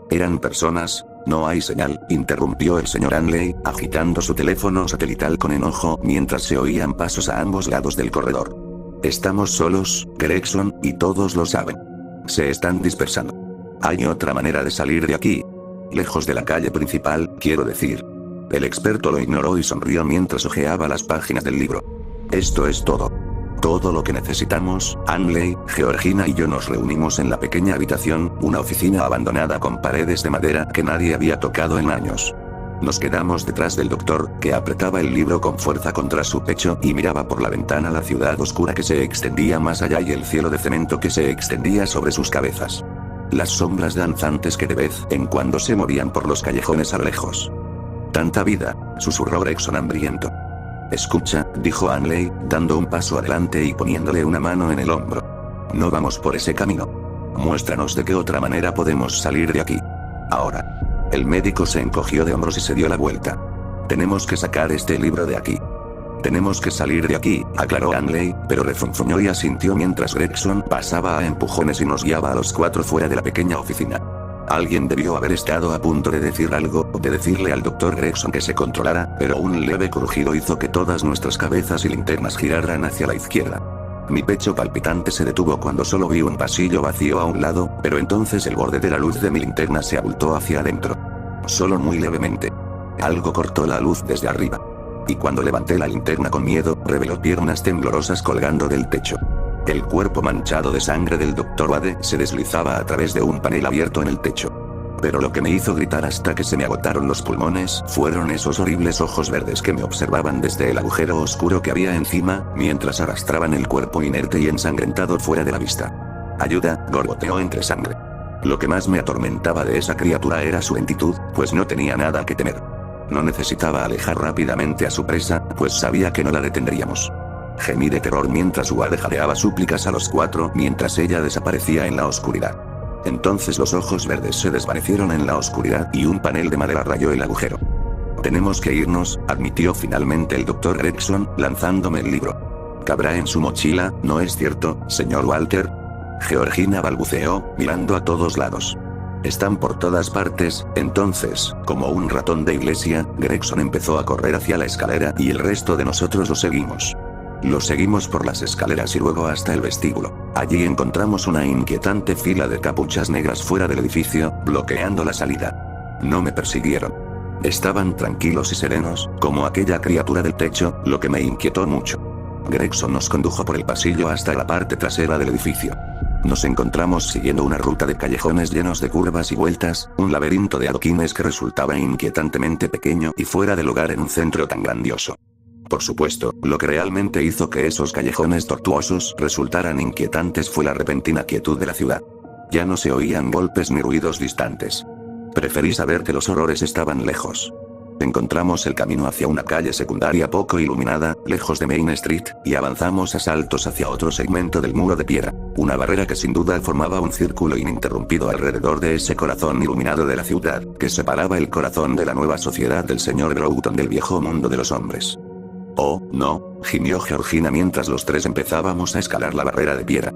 ¿Eran personas? No hay señal, interrumpió el señor Anley, agitando su teléfono satelital con enojo mientras se oían pasos a ambos lados del corredor. Estamos solos, Gregson, y todos lo saben. Se están dispersando. ¿Hay otra manera de salir de aquí? Lejos de la calle principal, quiero decir. El experto lo ignoró y sonrió mientras hojeaba las páginas del libro. Esto es todo. Todo lo que necesitamos. Anley, Georgina y yo nos reunimos en la pequeña habitación, una oficina abandonada con paredes de madera que nadie había tocado en años. Nos quedamos detrás del doctor, que apretaba el libro con fuerza contra su pecho y miraba por la ventana la ciudad oscura que se extendía más allá y el cielo de cemento que se extendía sobre sus cabezas. Las sombras danzantes que de vez en cuando se movían por los callejones a lo lejos. Tanta vida, susurró Gregson hambriento. Escucha, dijo Anley, dando un paso adelante y poniéndole una mano en el hombro. No vamos por ese camino. Muéstranos de qué otra manera podemos salir de aquí. Ahora. El médico se encogió de hombros y se dio la vuelta. Tenemos que sacar este libro de aquí. Tenemos que salir de aquí, aclaró Anley, pero refunfuñó y asintió mientras Gregson pasaba a empujones y nos guiaba a los cuatro fuera de la pequeña oficina. Alguien debió haber estado a punto de decir algo, de decirle al Dr. Gregson que se controlara, pero un leve crujido hizo que todas nuestras cabezas y linternas giraran hacia la izquierda. Mi pecho palpitante se detuvo cuando solo vi un pasillo vacío a un lado, pero entonces el borde de la luz de mi linterna se abultó hacia adentro. Solo muy levemente. Algo cortó la luz desde arriba. Y cuando levanté la linterna con miedo, reveló piernas temblorosas colgando del techo. El cuerpo manchado de sangre del Dr. Wade se deslizaba a través de un panel abierto en el techo. Pero lo que me hizo gritar hasta que se me agotaron los pulmones fueron esos horribles ojos verdes que me observaban desde el agujero oscuro que había encima, mientras arrastraban el cuerpo inerte y ensangrentado fuera de la vista. Ayuda, gorgoteó entre sangre. Lo que más me atormentaba de esa criatura era su lentitud, pues no tenía nada que temer. No necesitaba alejar rápidamente a su presa, pues sabía que no la detendríamos. Gemí de terror mientras Wade jadeaba súplicas a los cuatro mientras ella desaparecía en la oscuridad. Entonces los ojos verdes se desvanecieron en la oscuridad y un panel de madera rayó el agujero. Tenemos que irnos, admitió finalmente el Dr. Gregson, lanzándome el libro. Cabrá en su mochila, ¿no es cierto, señor Walter? Georgina balbuceó, mirando a todos lados. Están por todas partes. Entonces, como un ratón de iglesia, Gregson empezó a correr hacia la escalera y el resto de nosotros lo seguimos. Lo seguimos por las escaleras y luego hasta el vestíbulo. Allí encontramos una inquietante fila de capuchas negras fuera del edificio, bloqueando la salida. No me persiguieron. Estaban tranquilos y serenos, como aquella criatura del techo, lo que me inquietó mucho. Gregson nos condujo por el pasillo hasta la parte trasera del edificio. Nos encontramos siguiendo una ruta de callejones llenos de curvas y vueltas, un laberinto de adoquines que resultaba inquietantemente pequeño y fuera de lugar en un centro tan grandioso. Por supuesto, lo que realmente hizo que esos callejones tortuosos resultaran inquietantes fue la repentina quietud de la ciudad. Ya no se oían golpes ni ruidos distantes. Preferí saber que los horrores estaban lejos. Encontramos el camino hacia una calle secundaria poco iluminada, lejos de Main Street, y avanzamos a saltos hacia otro segmento del muro de piedra, una barrera que sin duda formaba un círculo ininterrumpido alrededor de ese corazón iluminado de la ciudad, que separaba el corazón de la nueva sociedad del señor Broughton del viejo mundo de los hombres. Oh, no, gimió Georgina mientras los tres empezábamos a escalar la barrera de piedra.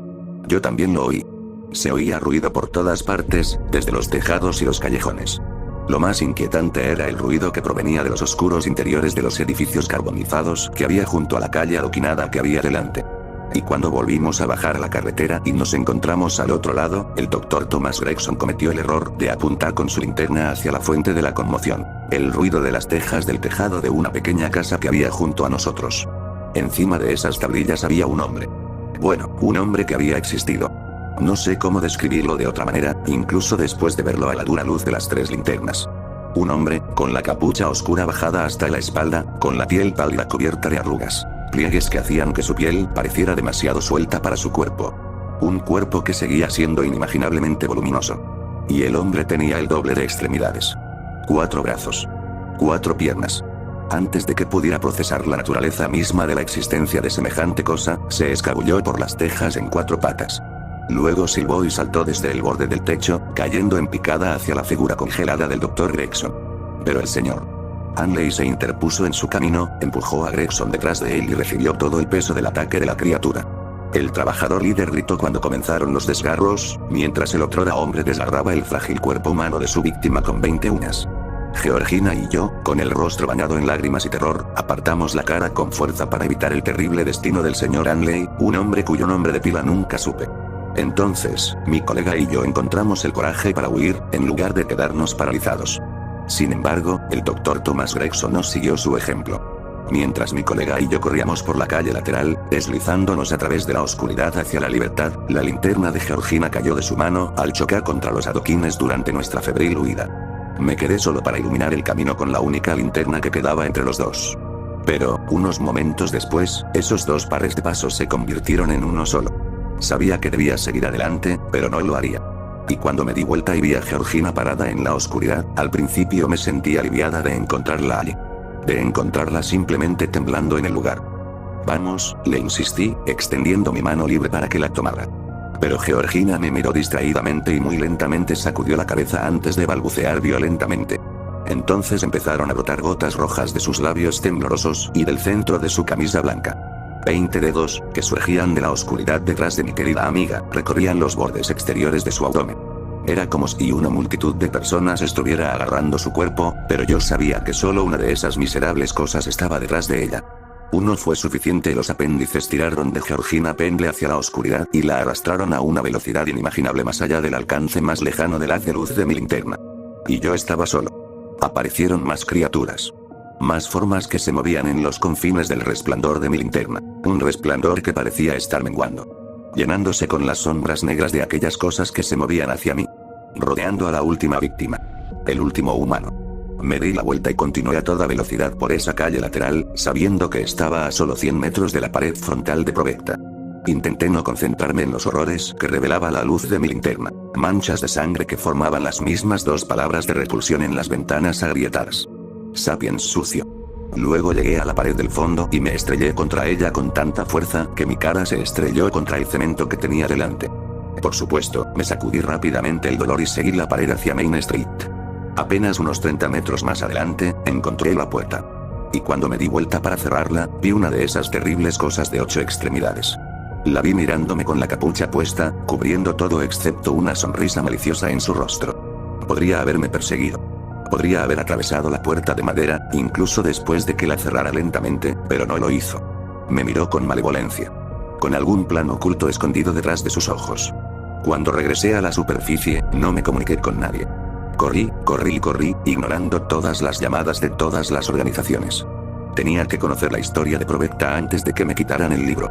Yo también lo oí. Se oía ruido por todas partes, desde los tejados y los callejones. Lo más inquietante era el ruido que provenía de los oscuros interiores de los edificios carbonizados que había junto a la calle adoquinada que había delante. Y cuando volvimos a bajar a la carretera y nos encontramos al otro lado, el Dr. Thomas Gregson cometió el error de apuntar con su linterna hacia la fuente de la conmoción, el ruido de las tejas del tejado de una pequeña casa que había junto a nosotros. Encima de esas tablillas había un hombre. Bueno, un hombre que había existido. No sé cómo describirlo de otra manera, incluso después de verlo a la dura luz de las 3 linternas. Un hombre, con la capucha oscura bajada hasta la espalda, con la piel pálida cubierta de arrugas. Pliegues que hacían que su piel pareciera demasiado suelta para su cuerpo. Un cuerpo que seguía siendo inimaginablemente voluminoso. Y el hombre tenía el doble de extremidades. 4 brazos. 4 piernas. Antes de que pudiera procesar la naturaleza misma de la existencia de semejante cosa, se escabulló por las tejas en 4 patas. Luego silbó y saltó desde el borde del techo, cayendo en picada hacia la figura congelada del Dr. Gregson. Pero el señor Hanley se interpuso en su camino, empujó a Gregson detrás de él y recibió todo el peso del ataque de la criatura. El trabajador líder gritó cuando comenzaron los desgarros, mientras el otrora hombre desgarraba el frágil cuerpo humano de su víctima con 20 uñas. Georgina y yo, con el rostro bañado en lágrimas y terror, apartamos la cara con fuerza para evitar el terrible destino del señor Hanley, un hombre cuyo nombre de pila nunca supe. Entonces, mi colega y yo encontramos el coraje para huir, en lugar de quedarnos paralizados. Sin embargo, el Dr. Thomas Gregson nos siguió su ejemplo. Mientras mi colega y yo corríamos por la calle lateral, deslizándonos a través de la oscuridad hacia la libertad, la linterna de Georgina cayó de su mano al chocar contra los adoquines durante nuestra febril huida. Me quedé solo para iluminar el camino con la única linterna que quedaba entre los dos. Pero, unos momentos después, esos 2 pares de pasos se convirtieron en uno solo. Sabía que debía seguir adelante, pero no lo haría. Y cuando me di vuelta y vi a Georgina parada en la oscuridad, al principio me sentí aliviada de encontrarla allí. De encontrarla simplemente temblando en el lugar. Vamos, le insistí, extendiendo mi mano libre para que la tomara. Pero Georgina me miró distraídamente y muy lentamente sacudió la cabeza antes de balbucear violentamente. Entonces empezaron a brotar gotas rojas de sus labios temblorosos y del centro de su camisa blanca. 20 dedos, que surgían de la oscuridad detrás de mi querida amiga, recorrían los bordes exteriores de su abdomen. Era como si una multitud de personas estuviera agarrando su cuerpo, pero yo sabía que solo una de esas miserables cosas estaba detrás de ella. Uno fue suficiente. Los apéndices tiraron de Georgina Pendle hacia la oscuridad y la arrastraron a una velocidad inimaginable más allá del alcance más lejano del haz de luz de mi linterna. Y yo estaba solo. Aparecieron más criaturas. Más formas que se movían en los confines del resplandor de mi linterna. Un resplandor que parecía estar menguando. Llenándose con las sombras negras de aquellas cosas que se movían hacia mí. Rodeando a la última víctima. El último humano. Me di la vuelta y continué a toda velocidad por esa calle lateral, sabiendo que estaba a solo 100 metros de la pared frontal de Provecta. Intenté no concentrarme en los horrores que revelaba la luz de mi linterna. Manchas de sangre que formaban las mismas 2 palabras de repulsión en las ventanas agrietadas. Sapiens sucio. Luego llegué a la pared del fondo y me estrellé contra ella con tanta fuerza que mi cara se estrelló contra el cemento que tenía delante. Por supuesto, me sacudí rápidamente el dolor y seguí la pared hacia Main Street. Apenas unos 30 metros más adelante, encontré la puerta. Y cuando me di vuelta para cerrarla, vi una de esas terribles cosas de 8 extremidades. La vi mirándome con la capucha puesta, cubriendo todo excepto una sonrisa maliciosa en su rostro. Podría haberme perseguido. Podría haber atravesado la puerta de madera, incluso después de que la cerrara lentamente, pero no lo hizo. Me miró con malevolencia. Con algún plan oculto escondido detrás de sus ojos. Cuando regresé a la superficie, no me comuniqué con nadie. Corrí, ignorando todas las llamadas de todas las organizaciones. Tenía que conocer la historia de Provecta antes de que me quitaran el libro.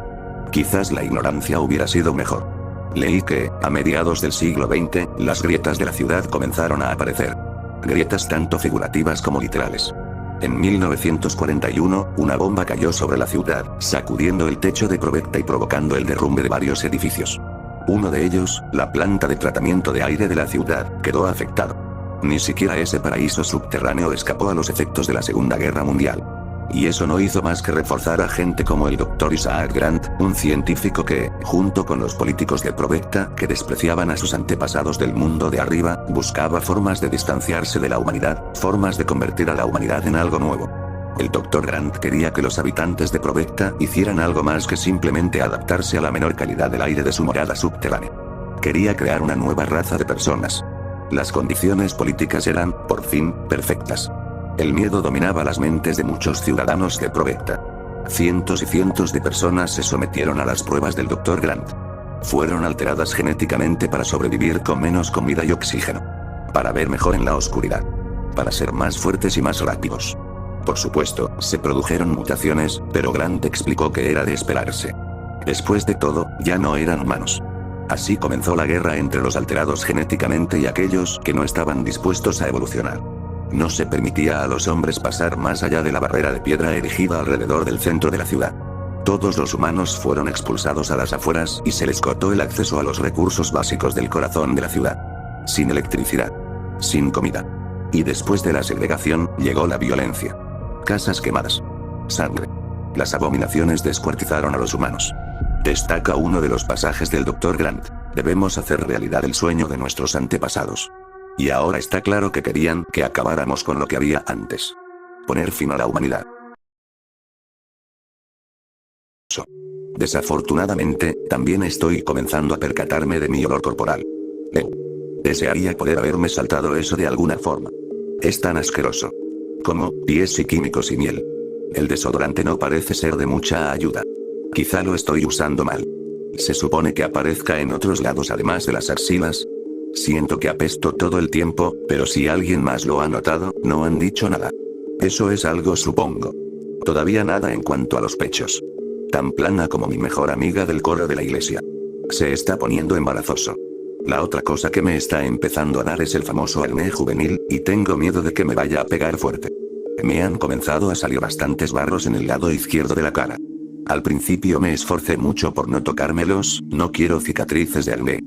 Quizás la ignorancia hubiera sido mejor. Leí que, a mediados del siglo XX, las grietas de la ciudad comenzaron a aparecer. Grietas tanto figurativas como literales. En 1941, una bomba cayó sobre la ciudad, sacudiendo el techo de Provecta y provocando el derrumbe de varios edificios. Uno de ellos, la planta de tratamiento de aire de la ciudad, quedó afectado. Ni siquiera ese paraíso subterráneo escapó a los efectos de la Segunda Guerra Mundial. Y eso no hizo más que reforzar a gente como el Dr. Isaac Grant, un científico que, junto con los políticos de Provecta, que despreciaban a sus antepasados del mundo de arriba, buscaba formas de distanciarse de la humanidad, formas de convertir a la humanidad en algo nuevo. El Dr. Grant quería que los habitantes de Provecta hicieran algo más que simplemente adaptarse a la menor calidad del aire de su morada subterránea. Quería crear una nueva raza de personas. Las condiciones políticas eran, por fin, perfectas. El miedo dominaba las mentes de muchos ciudadanos de Provecta. Cientos y cientos de personas se sometieron a las pruebas del Dr. Grant. Fueron alteradas genéticamente para sobrevivir con menos comida y oxígeno. Para ver mejor en la oscuridad. Para ser más fuertes y más rápidos. Por supuesto, se produjeron mutaciones, pero Grant explicó que era de esperarse. Después de todo, ya no eran humanos. Así comenzó la guerra entre los alterados genéticamente y aquellos que no estaban dispuestos a evolucionar. No se permitía a los hombres pasar más allá de la barrera de piedra erigida alrededor del centro de la ciudad. Todos los humanos fueron expulsados a las afueras y se les cortó el acceso a los recursos básicos del corazón de la ciudad. Sin electricidad. Sin comida. Y después de la segregación, llegó la violencia. Casas quemadas. Sangre. Las abominaciones descuartizaron a los humanos. Destaca uno de los pasajes del Dr. Grant. Debemos hacer realidad el sueño de nuestros antepasados. Y ahora está claro que querían que acabáramos con lo que había antes. Poner fin a la humanidad. Desafortunadamente, también estoy comenzando a percatarme de mi olor corporal. Desearía poder haberme saltado eso de alguna forma. Es tan asqueroso. Como pies y químicos y miel. El desodorante no parece ser de mucha ayuda. Quizá lo estoy usando mal. Se supone que aparezca en otros lados además de las axilas. Siento que apesto todo el tiempo, pero si alguien más lo ha notado, no han dicho nada. Eso es algo, supongo. Todavía nada en cuanto a los pechos. Tan plana como mi mejor amiga del coro de la iglesia. Se está poniendo embarazoso. La otra cosa que me está empezando a dar es el famoso acné juvenil, y tengo miedo de que me vaya a pegar fuerte. Me han comenzado a salir bastantes barros en el lado izquierdo de la cara. Al principio me esforcé mucho por no tocármelos, no quiero cicatrices de acné.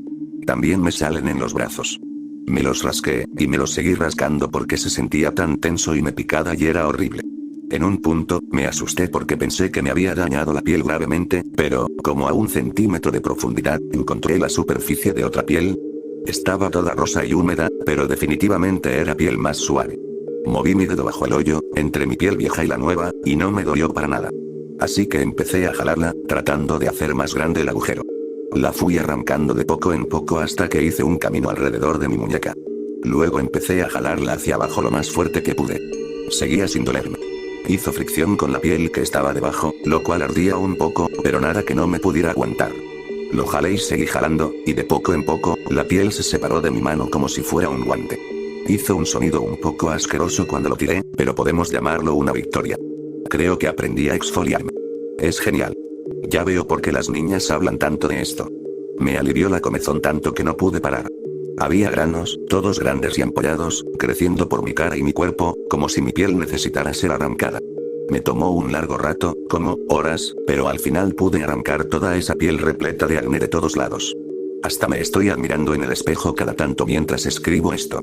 También me salen en los brazos. Me los rasqué, y me los seguí rascando porque se sentía tan tenso y me picaba y era horrible. En un punto, me asusté porque pensé que me había dañado la piel gravemente, pero, como a 1 centímetro de profundidad, encontré la superficie de otra piel. Estaba toda rosa y húmeda, pero definitivamente era piel más suave. Moví mi dedo bajo el hoyo, entre mi piel vieja y la nueva, y no me dolió para nada. Así que empecé a jalarla, tratando de hacer más grande el agujero. La fui arrancando de poco en poco hasta que hice un camino alrededor de mi muñeca. Luego empecé a jalarla hacia abajo lo más fuerte que pude. Seguía sin dolerme. Hizo fricción con la piel que estaba debajo, lo cual ardía un poco, pero nada que no me pudiera aguantar. Lo jalé y seguí jalando, y de poco en poco, la piel se separó de mi mano como si fuera un guante. Hizo un sonido un poco asqueroso cuando lo tiré, pero podemos llamarlo una victoria. Creo que aprendí a exfoliarme. Es genial. Ya veo por qué las niñas hablan tanto de esto. Me alivió la comezón tanto que no pude parar. Había granos, todos grandes y ampollados, creciendo por mi cara y mi cuerpo, como si mi piel necesitara ser arrancada. Me tomó un largo rato, como horas, pero al final pude arrancar toda esa piel repleta de acné de todos lados. Hasta me estoy admirando en el espejo cada tanto mientras escribo esto.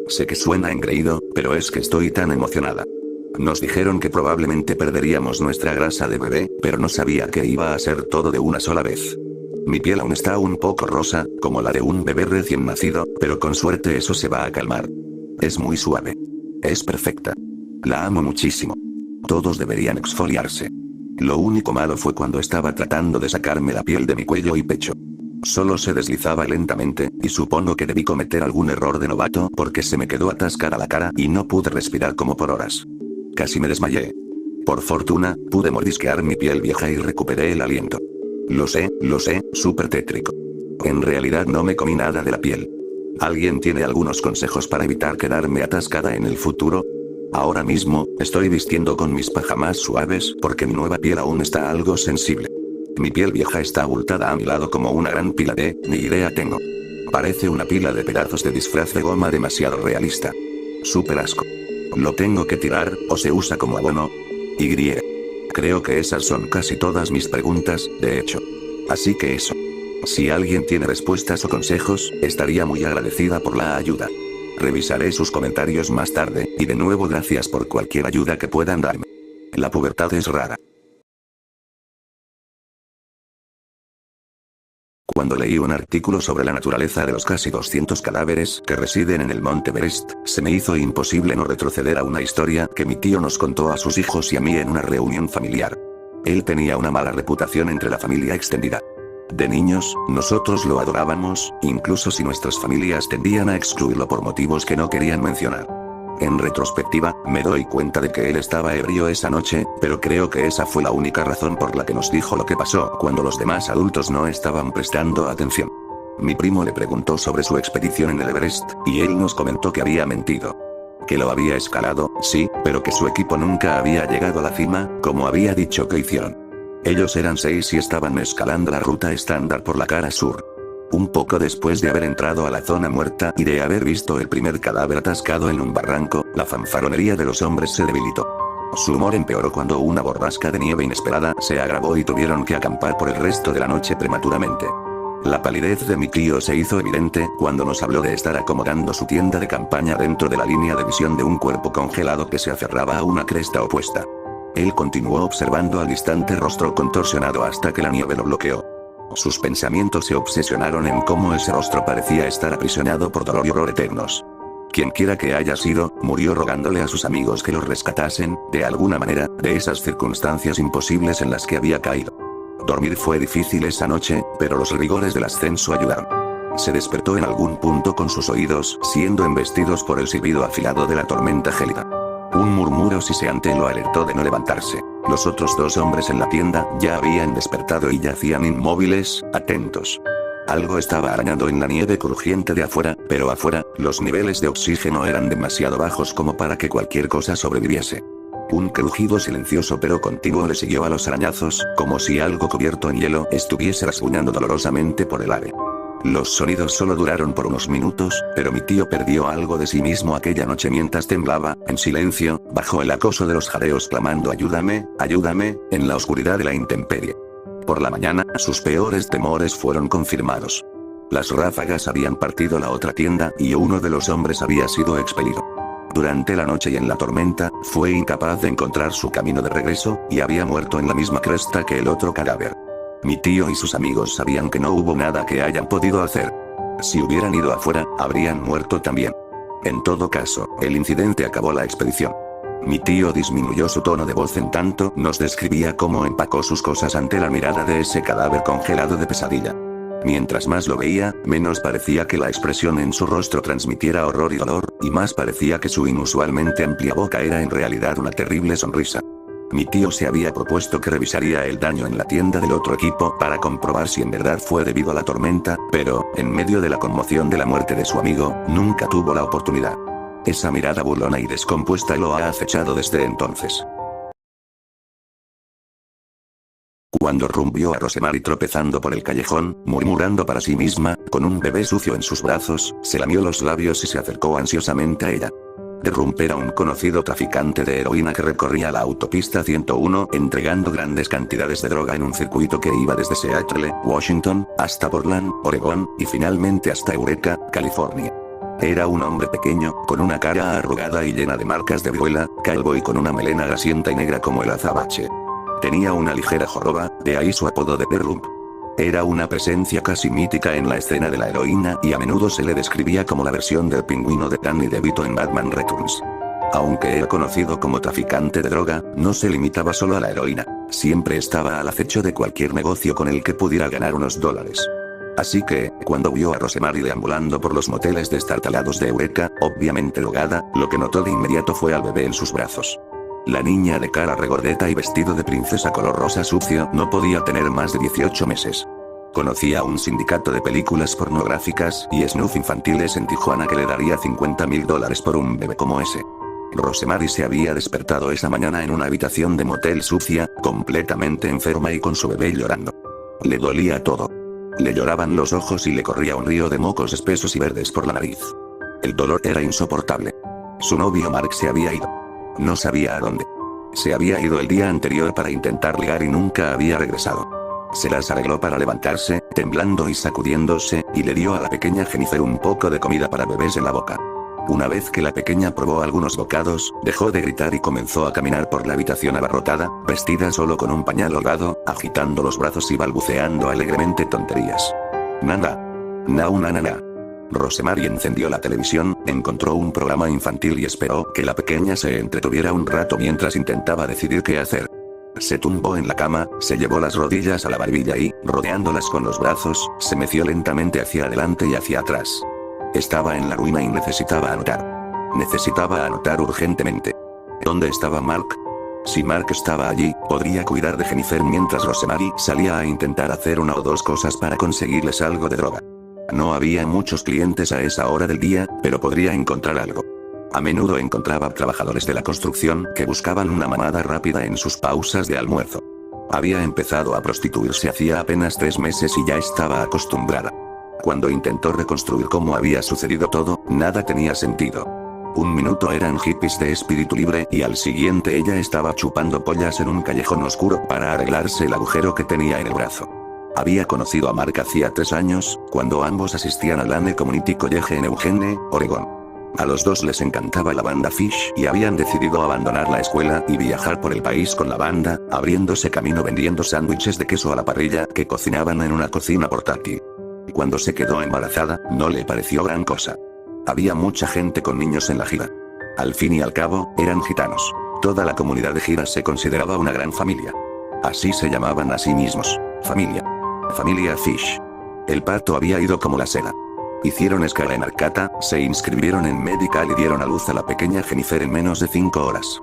Sé que suena engreído, pero es que estoy tan emocionada. Nos dijeron que probablemente perderíamos nuestra grasa de bebé, pero no sabía que iba a ser todo de una sola vez. Mi piel aún está un poco rosa, como la de un bebé recién nacido, pero con suerte eso se va a calmar. Es muy suave. Es perfecta. La amo muchísimo. Todos deberían exfoliarse. Lo único malo fue cuando estaba tratando de sacarme la piel de mi cuello y pecho. Solo se deslizaba lentamente, y supongo que debí cometer algún error de novato porque se me quedó atascada la cara y no pude respirar como por horas. Casi me desmayé. Por fortuna, pude mordisquear mi piel vieja y recuperé el aliento. Lo sé, súper tétrico. En realidad no me comí nada de la piel. ¿Alguien tiene algunos consejos para evitar quedarme atascada en el futuro? Ahora mismo, estoy vistiendo con mis pajamas suaves porque mi nueva piel aún está algo sensible. Mi piel vieja está abultada a mi lado como una gran pila de, ni idea tengo. Parece una pila de pedazos de disfraz de goma demasiado realista. Súper asco. ¿Lo tengo que tirar, o se usa como abono? Creo que esas son casi todas mis preguntas, de hecho. Así que eso. Si alguien tiene respuestas o consejos, estaría muy agradecida por la ayuda. Revisaré sus comentarios más tarde, y de nuevo gracias por cualquier ayuda que puedan darme. La pubertad es rara. Cuando leí un artículo sobre la naturaleza de los casi 200 cadáveres que residen en el Monte Everest, se me hizo imposible no retroceder a una historia que mi tío nos contó a sus hijos y a mí en una reunión familiar. Él tenía una mala reputación entre la familia extendida. De niños, nosotros lo adorábamos, incluso si nuestras familias tendían a excluirlo por motivos que no querían mencionar. En retrospectiva, me doy cuenta de que él estaba ebrio esa noche, pero creo que esa fue la única razón por la que nos dijo lo que pasó cuando los demás adultos no estaban prestando atención. Mi primo le preguntó sobre su expedición en el Everest, y él nos comentó que había mentido. Que lo había escalado, sí, pero que su equipo nunca había llegado a la cima, como había dicho que hicieron. Ellos eran 6 y estaban escalando la ruta estándar por la cara sur. Un poco después de haber entrado a la zona muerta y de haber visto el primer cadáver atascado en un barranco, la fanfarronería de los hombres se debilitó. Su humor empeoró cuando una borrasca de nieve inesperada se agravó y tuvieron que acampar por el resto de la noche prematuramente. La palidez de mi tío se hizo evidente cuando nos habló de estar acomodando su tienda de campaña dentro de la línea de visión de un cuerpo congelado que se aferraba a una cresta opuesta. Él continuó observando al distante rostro contorsionado hasta que la nieve lo bloqueó. Sus pensamientos se obsesionaron en cómo ese rostro parecía estar aprisionado por dolor y horror eternos. Quienquiera que haya sido, murió rogándole a sus amigos que lo rescatasen, de alguna manera, de esas circunstancias imposibles en las que había caído. Dormir fue difícil esa noche, pero los rigores del ascenso ayudaron. Se despertó en algún punto con sus oídos siendo embestidos por el silbido afilado de la tormenta gélida. Un murmuro siseante lo alertó de no levantarse. Los otros dos hombres en la tienda ya habían despertado y yacían inmóviles, atentos. Algo estaba arañando en la nieve crujiente de afuera, pero afuera, los niveles de oxígeno eran demasiado bajos como para que cualquier cosa sobreviviese. Un crujido silencioso pero continuo le siguió a los arañazos, como si algo cubierto en hielo estuviese rasguñando dolorosamente por el aire. Los sonidos solo duraron por unos minutos, pero mi tío perdió algo de sí mismo aquella noche mientras temblaba, en silencio, bajo el acoso de los jadeos clamando ayúdame, ayúdame, en la oscuridad de la intemperie. Por la mañana, sus peores temores fueron confirmados. Las ráfagas habían partido la otra tienda y uno de los hombres había sido expelido. Durante la noche y en la tormenta, fue incapaz de encontrar su camino de regreso, y había muerto en la misma cresta que el otro cadáver. Mi tío y sus amigos sabían que no hubo nada que hayan podido hacer. Si hubieran ido afuera, habrían muerto también. En todo caso, el incidente acabó la expedición. Mi tío disminuyó su tono de voz en tanto nos describía cómo empacó sus cosas ante la mirada de ese cadáver congelado de pesadilla. Mientras más lo veía, menos parecía que la expresión en su rostro transmitiera horror y dolor, y más parecía que su inusualmente amplia boca era en realidad una terrible sonrisa. Mi tío se había propuesto que revisaría el daño en la tienda del otro equipo para comprobar si en verdad fue debido a la tormenta, pero, en medio de la conmoción de la muerte de su amigo, nunca tuvo la oportunidad. Esa mirada burlona y descompuesta lo ha acechado desde entonces. Cuando rumbió a Rosemary tropezando por el callejón, murmurando para sí misma, con un bebé sucio en sus brazos, se lamió los labios y se acercó ansiosamente a ella. Derrump era un conocido traficante de heroína que recorría la autopista 101 entregando grandes cantidades de droga en un circuito que iba desde Seattle, Washington, hasta Portland, Oregón, y finalmente hasta Eureka, California. Era un hombre pequeño, con una cara arrugada y llena de marcas de viruela, calvo y con una melena grasienta y negra como el azabache. Tenía una ligera joroba, de ahí su apodo de Derrump. Era una presencia casi mítica en la escena de la heroína y a menudo se le describía como la versión del pingüino de Danny DeVito en Batman Returns. Aunque era conocido como traficante de droga, no se limitaba solo a la heroína. Siempre estaba al acecho de cualquier negocio con el que pudiera ganar unos dólares. Así que, cuando vio a Rosemary deambulando por los moteles destartalados de Eureka, obviamente drogada, lo que notó de inmediato fue al bebé en sus brazos. La niña de cara regordeta y vestido de princesa color rosa sucio no podía tener más de 18 meses. Conocía un sindicato de películas pornográficas y snuff infantiles en Tijuana que le daría $50,000 por un bebé como ese. Rosemary se había despertado esa mañana en una habitación de motel sucia, completamente enferma y con su bebé llorando. Le dolía todo. Le lloraban los ojos y le corría un río de mocos espesos y verdes por la nariz. El dolor era insoportable. Su novio Mark se había ido. No sabía a dónde. Se había ido el día anterior para intentar ligar y nunca había regresado. Se las arregló para levantarse, temblando y sacudiéndose, y le dio a la pequeña Jennifer un poco de comida para bebés en la boca. Una vez que la pequeña probó algunos bocados, dejó de gritar y comenzó a caminar por la habitación abarrotada, vestida solo con un pañal holgado, agitando los brazos y balbuceando alegremente tonterías. Nana. Na. Rosemary encendió la televisión, encontró un programa infantil y esperó que la pequeña se entretuviera un rato mientras intentaba decidir qué hacer. Se tumbó en la cama, se llevó las rodillas a la barbilla y, rodeándolas con los brazos, se meció lentamente hacia adelante y hacia atrás. Estaba en la ruina y necesitaba anotar. Necesitaba anotar urgentemente. ¿Dónde estaba Mark? Si Mark estaba allí, podría cuidar de Jennifer mientras Rosemary salía a intentar hacer una o dos cosas para conseguirles algo de droga. No había muchos clientes a esa hora del día, pero podría encontrar algo. A menudo encontraba trabajadores de la construcción que buscaban una mamada rápida en sus pausas de almuerzo. Había empezado a prostituirse hacía apenas 3 meses y ya estaba acostumbrada. Cuando intentó reconstruir cómo había sucedido todo, nada tenía sentido. Un minuto eran hippies de espíritu libre y al siguiente ella estaba chupando pollas en un callejón oscuro para arreglarse el agujero que tenía en el brazo. Había conocido a Mark hacía 3 años, cuando ambos asistían al Lane Community College en Eugene, Oregón. A los dos les encantaba la banda Fish y habían decidido abandonar la escuela y viajar por el país con la banda, abriéndose camino vendiendo sándwiches de queso a la parrilla que cocinaban en una cocina portátil. Cuando se quedó embarazada, no le pareció gran cosa. Había mucha gente con niños en la gira. Al fin y al cabo, eran gitanos. Toda la comunidad de gira se consideraba una gran familia. Así se llamaban a sí mismos. Familia. Familia Fish. El parto había ido como la seda. Hicieron escala en Arcata, se inscribieron en Medical y dieron a luz a la pequeña Jennifer en menos de 5 horas.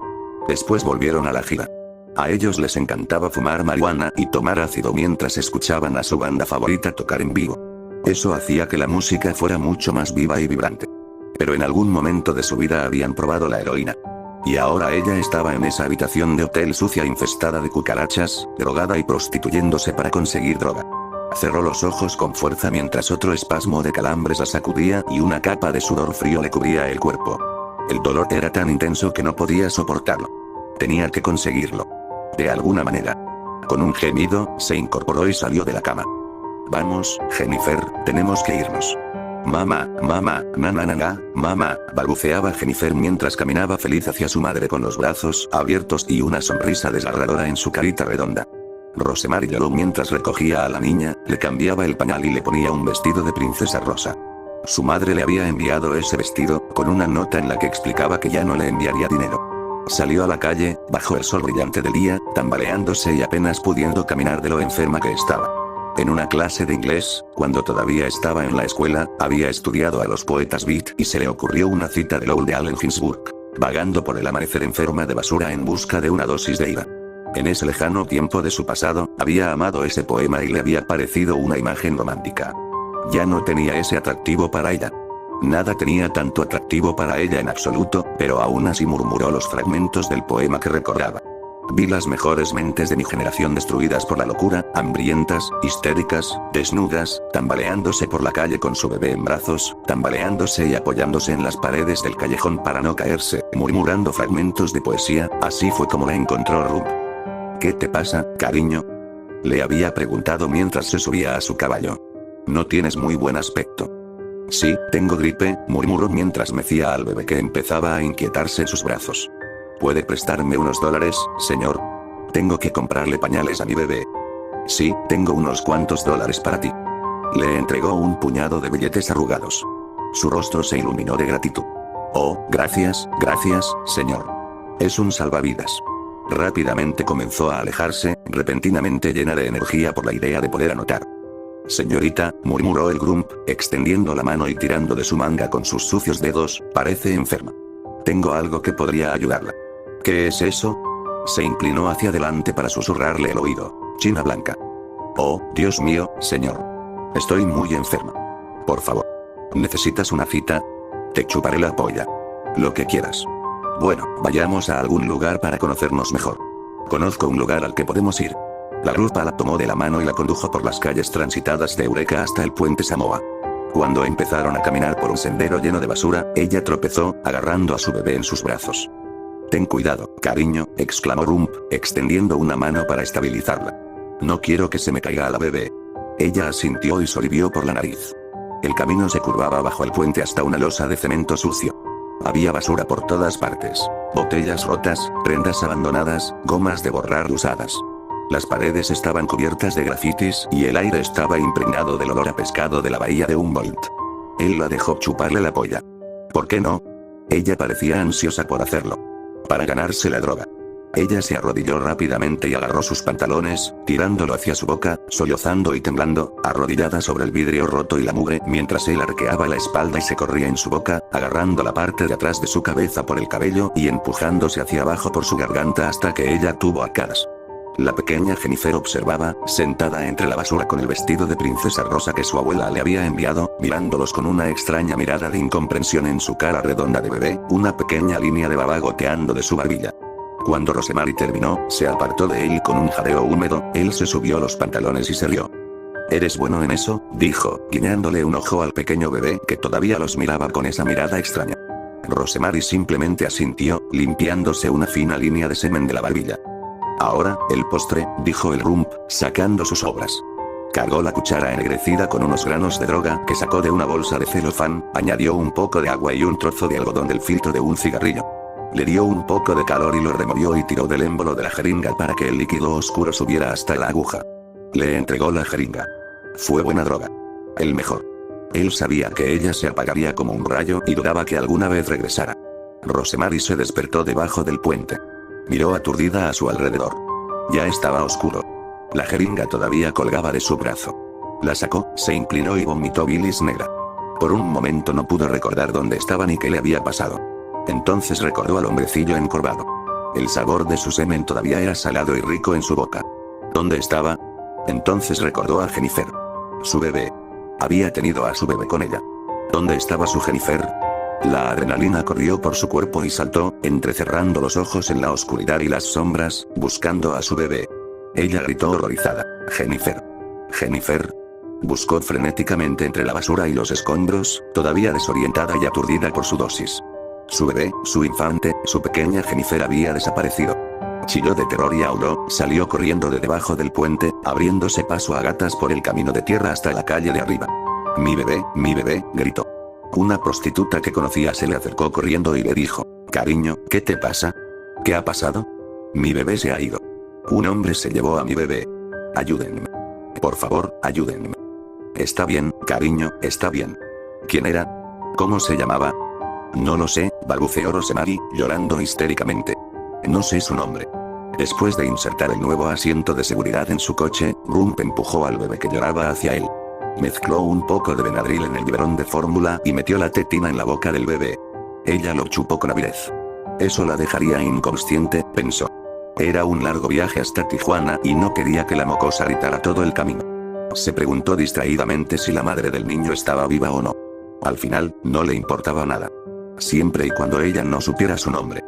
Después volvieron a la gira. A ellos les encantaba fumar marihuana y tomar ácido mientras escuchaban a su banda favorita tocar en vivo. Eso hacía que la música fuera mucho más viva y vibrante. Pero en algún momento de su vida habían probado la heroína. Y ahora ella estaba en esa habitación de hotel sucia infestada de cucarachas, drogada y prostituyéndose para conseguir droga. Cerró los ojos con fuerza mientras otro espasmo de calambres la sacudía y una capa de sudor frío le cubría el cuerpo. El dolor era tan intenso que no podía soportarlo. Tenía que conseguirlo. De alguna manera. Con un gemido, se incorporó y salió de la cama. Vamos, Jennifer, tenemos que irnos. Mamá, mamá, balbuceaba Jennifer mientras caminaba feliz hacia su madre con los brazos abiertos y una sonrisa desgarradora en su carita redonda. Rosemary lloró mientras recogía a la niña, le cambiaba el pañal y le ponía un vestido de princesa rosa. Su madre le había enviado ese vestido, con una nota en la que explicaba que ya no le enviaría dinero. Salió a la calle, bajo el sol brillante del día, tambaleándose y apenas pudiendo caminar de lo enferma que estaba. En una clase de inglés, cuando todavía estaba en la escuela, había estudiado a los poetas beat y se le ocurrió una cita de Lowell de Allen Ginsburg, vagando por el amanecer enferma de basura en busca de una dosis de ira. En ese lejano tiempo de su pasado, había amado ese poema y le había parecido una imagen romántica. Ya no tenía ese atractivo para ella. Nada tenía tanto atractivo para ella en absoluto, pero aún así murmuró los fragmentos del poema que recordaba. Vi las mejores mentes de mi generación destruidas por la locura, hambrientas, histéricas, desnudas, tambaleándose por la calle con su bebé en brazos, tambaleándose y apoyándose en las paredes del callejón para no caerse, murmurando fragmentos de poesía. Así fue como la encontró Rump. ¿Qué te pasa, cariño?, le había preguntado mientras se subía a su caballo. No tienes muy buen aspecto. Sí, tengo gripe, murmuró mientras mecía al bebé que empezaba a inquietarse en sus brazos. ¿Puede prestarme unos $, señor? Tengo que comprarle pañales a mi bebé. Sí, tengo unos cuantos $, para ti. Le entregó un puñado de billetes arrugados. Su rostro se iluminó de gratitud. Oh, gracias, señor. Es un salvavidas. Rápidamente comenzó a alejarse, repentinamente llena de energía por la idea de poder anotar. Señorita, murmuró el Grump, extendiendo la mano y tirando de su manga con sus sucios dedos, parece enferma. Tengo algo que podría ayudarla. ¿Qué es eso? Se inclinó hacia adelante para susurrarle el oído. China blanca. Oh, Dios mío, señor. Estoy muy enferma. Por favor. ¿Necesitas una cita? Te chuparé la polla. Lo que quieras. Bueno, vayamos a algún lugar para conocernos mejor. Conozco un lugar al que podemos ir. La grupa la tomó de la mano y la condujo por las calles transitadas de Eureka hasta el puente Samoa. Cuando empezaron a caminar por un sendero lleno de basura, ella tropezó, agarrando a su bebé en sus brazos. Ten cuidado, cariño, exclamó Rump, extendiendo una mano para estabilizarla. No quiero que se me caiga a la bebé. Ella asintió y salivió por la nariz. El camino se curvaba bajo el puente hasta una losa de cemento sucio. Había basura por todas partes. Botellas rotas, prendas abandonadas, gomas de borrar usadas. Las paredes estaban cubiertas de grafitis y el aire estaba impregnado del olor a pescado de la bahía de Humboldt. Él la dejó chuparle la polla. ¿Por qué no? Ella parecía ansiosa por hacerlo. Para ganarse la droga. Ella se arrodilló rápidamente y agarró sus pantalones, tirándolo hacia su boca, sollozando y temblando, arrodillada sobre el vidrio roto y la mugre, mientras él arqueaba la espalda y se corría en su boca, agarrando la parte de atrás de su cabeza por el cabello y empujándose hacia abajo por su garganta hasta que ella tuvo arcadas. La pequeña Jennifer observaba, sentada entre la basura con el vestido de princesa rosa que su abuela le había enviado, mirándolos con una extraña mirada de incomprensión en su cara redonda de bebé, una pequeña línea de baba goteando de su barbilla. Cuando Rosemary terminó, se apartó de él con un jadeo húmedo, él se subió los pantalones y se rió. ¿Eres bueno en eso?, dijo, guiñándole un ojo al pequeño bebé que todavía los miraba con esa mirada extraña. Rosemary simplemente asintió, limpiándose una fina línea de semen de la barbilla. Ahora, el postre, dijo el Rump, sacando sus obras. Cargó la cuchara ennegrecida con unos granos de droga que sacó de una bolsa de celofán, añadió un poco de agua y un trozo de algodón del filtro de un cigarrillo. Le dio un poco de calor y lo removió y tiró del émbolo de la jeringa para que el líquido oscuro subiera hasta la aguja. Le entregó la jeringa. Fue buena droga. El mejor. Él sabía que ella se apagaría como un rayo y dudaba que alguna vez regresara. Rosemary se despertó debajo del puente. Miró aturdida a su alrededor. Ya estaba oscuro. La jeringa todavía colgaba de su brazo. La sacó, se inclinó y vomitó bilis negra. Por un momento no pudo recordar dónde estaba ni qué le había pasado. Entonces recordó al hombrecillo encorvado. El sabor de su semen todavía era salado y rico en su boca. ¿Dónde estaba? Entonces recordó a Jennifer. Su bebé. Había tenido a su bebé con ella. ¿Dónde estaba su Jennifer? La adrenalina corrió por su cuerpo y saltó, entrecerrando los ojos en la oscuridad y las sombras, buscando a su bebé. Ella gritó horrorizada. Jennifer. Jennifer. Buscó frenéticamente entre la basura y los escombros, todavía desorientada y aturdida por su dosis. Su bebé, su infante, su pequeña Jennifer había desaparecido. Chilló de terror y aulló, salió corriendo de debajo del puente, abriéndose paso a gatas por el camino de tierra hasta la calle de arriba. Mi bebé, gritó. Una prostituta que conocía se le acercó corriendo y le dijo, cariño, ¿qué te pasa? ¿Qué ha pasado? Mi bebé se ha ido. Un hombre se llevó a mi bebé. Ayúdenme. Por favor, ayúdenme. Está bien, cariño, está bien. ¿Quién era? ¿Cómo se llamaba? No lo sé, balbuceó Rosemary, llorando histéricamente. No sé su nombre. Después de insertar el nuevo asiento de seguridad en su coche, Rump empujó al bebé que lloraba hacia él. Mezcló un poco de Benadryl en el biberón de fórmula y metió la tetina en la boca del bebé. Ella lo chupó con avidez. Eso la dejaría inconsciente, pensó. Era un largo viaje hasta Tijuana y no quería que la mocosa gritara todo el camino. Se preguntó distraídamente si la madre del niño estaba viva o no. Al final, no le importaba nada. Siempre y cuando ella no supiera su nombre.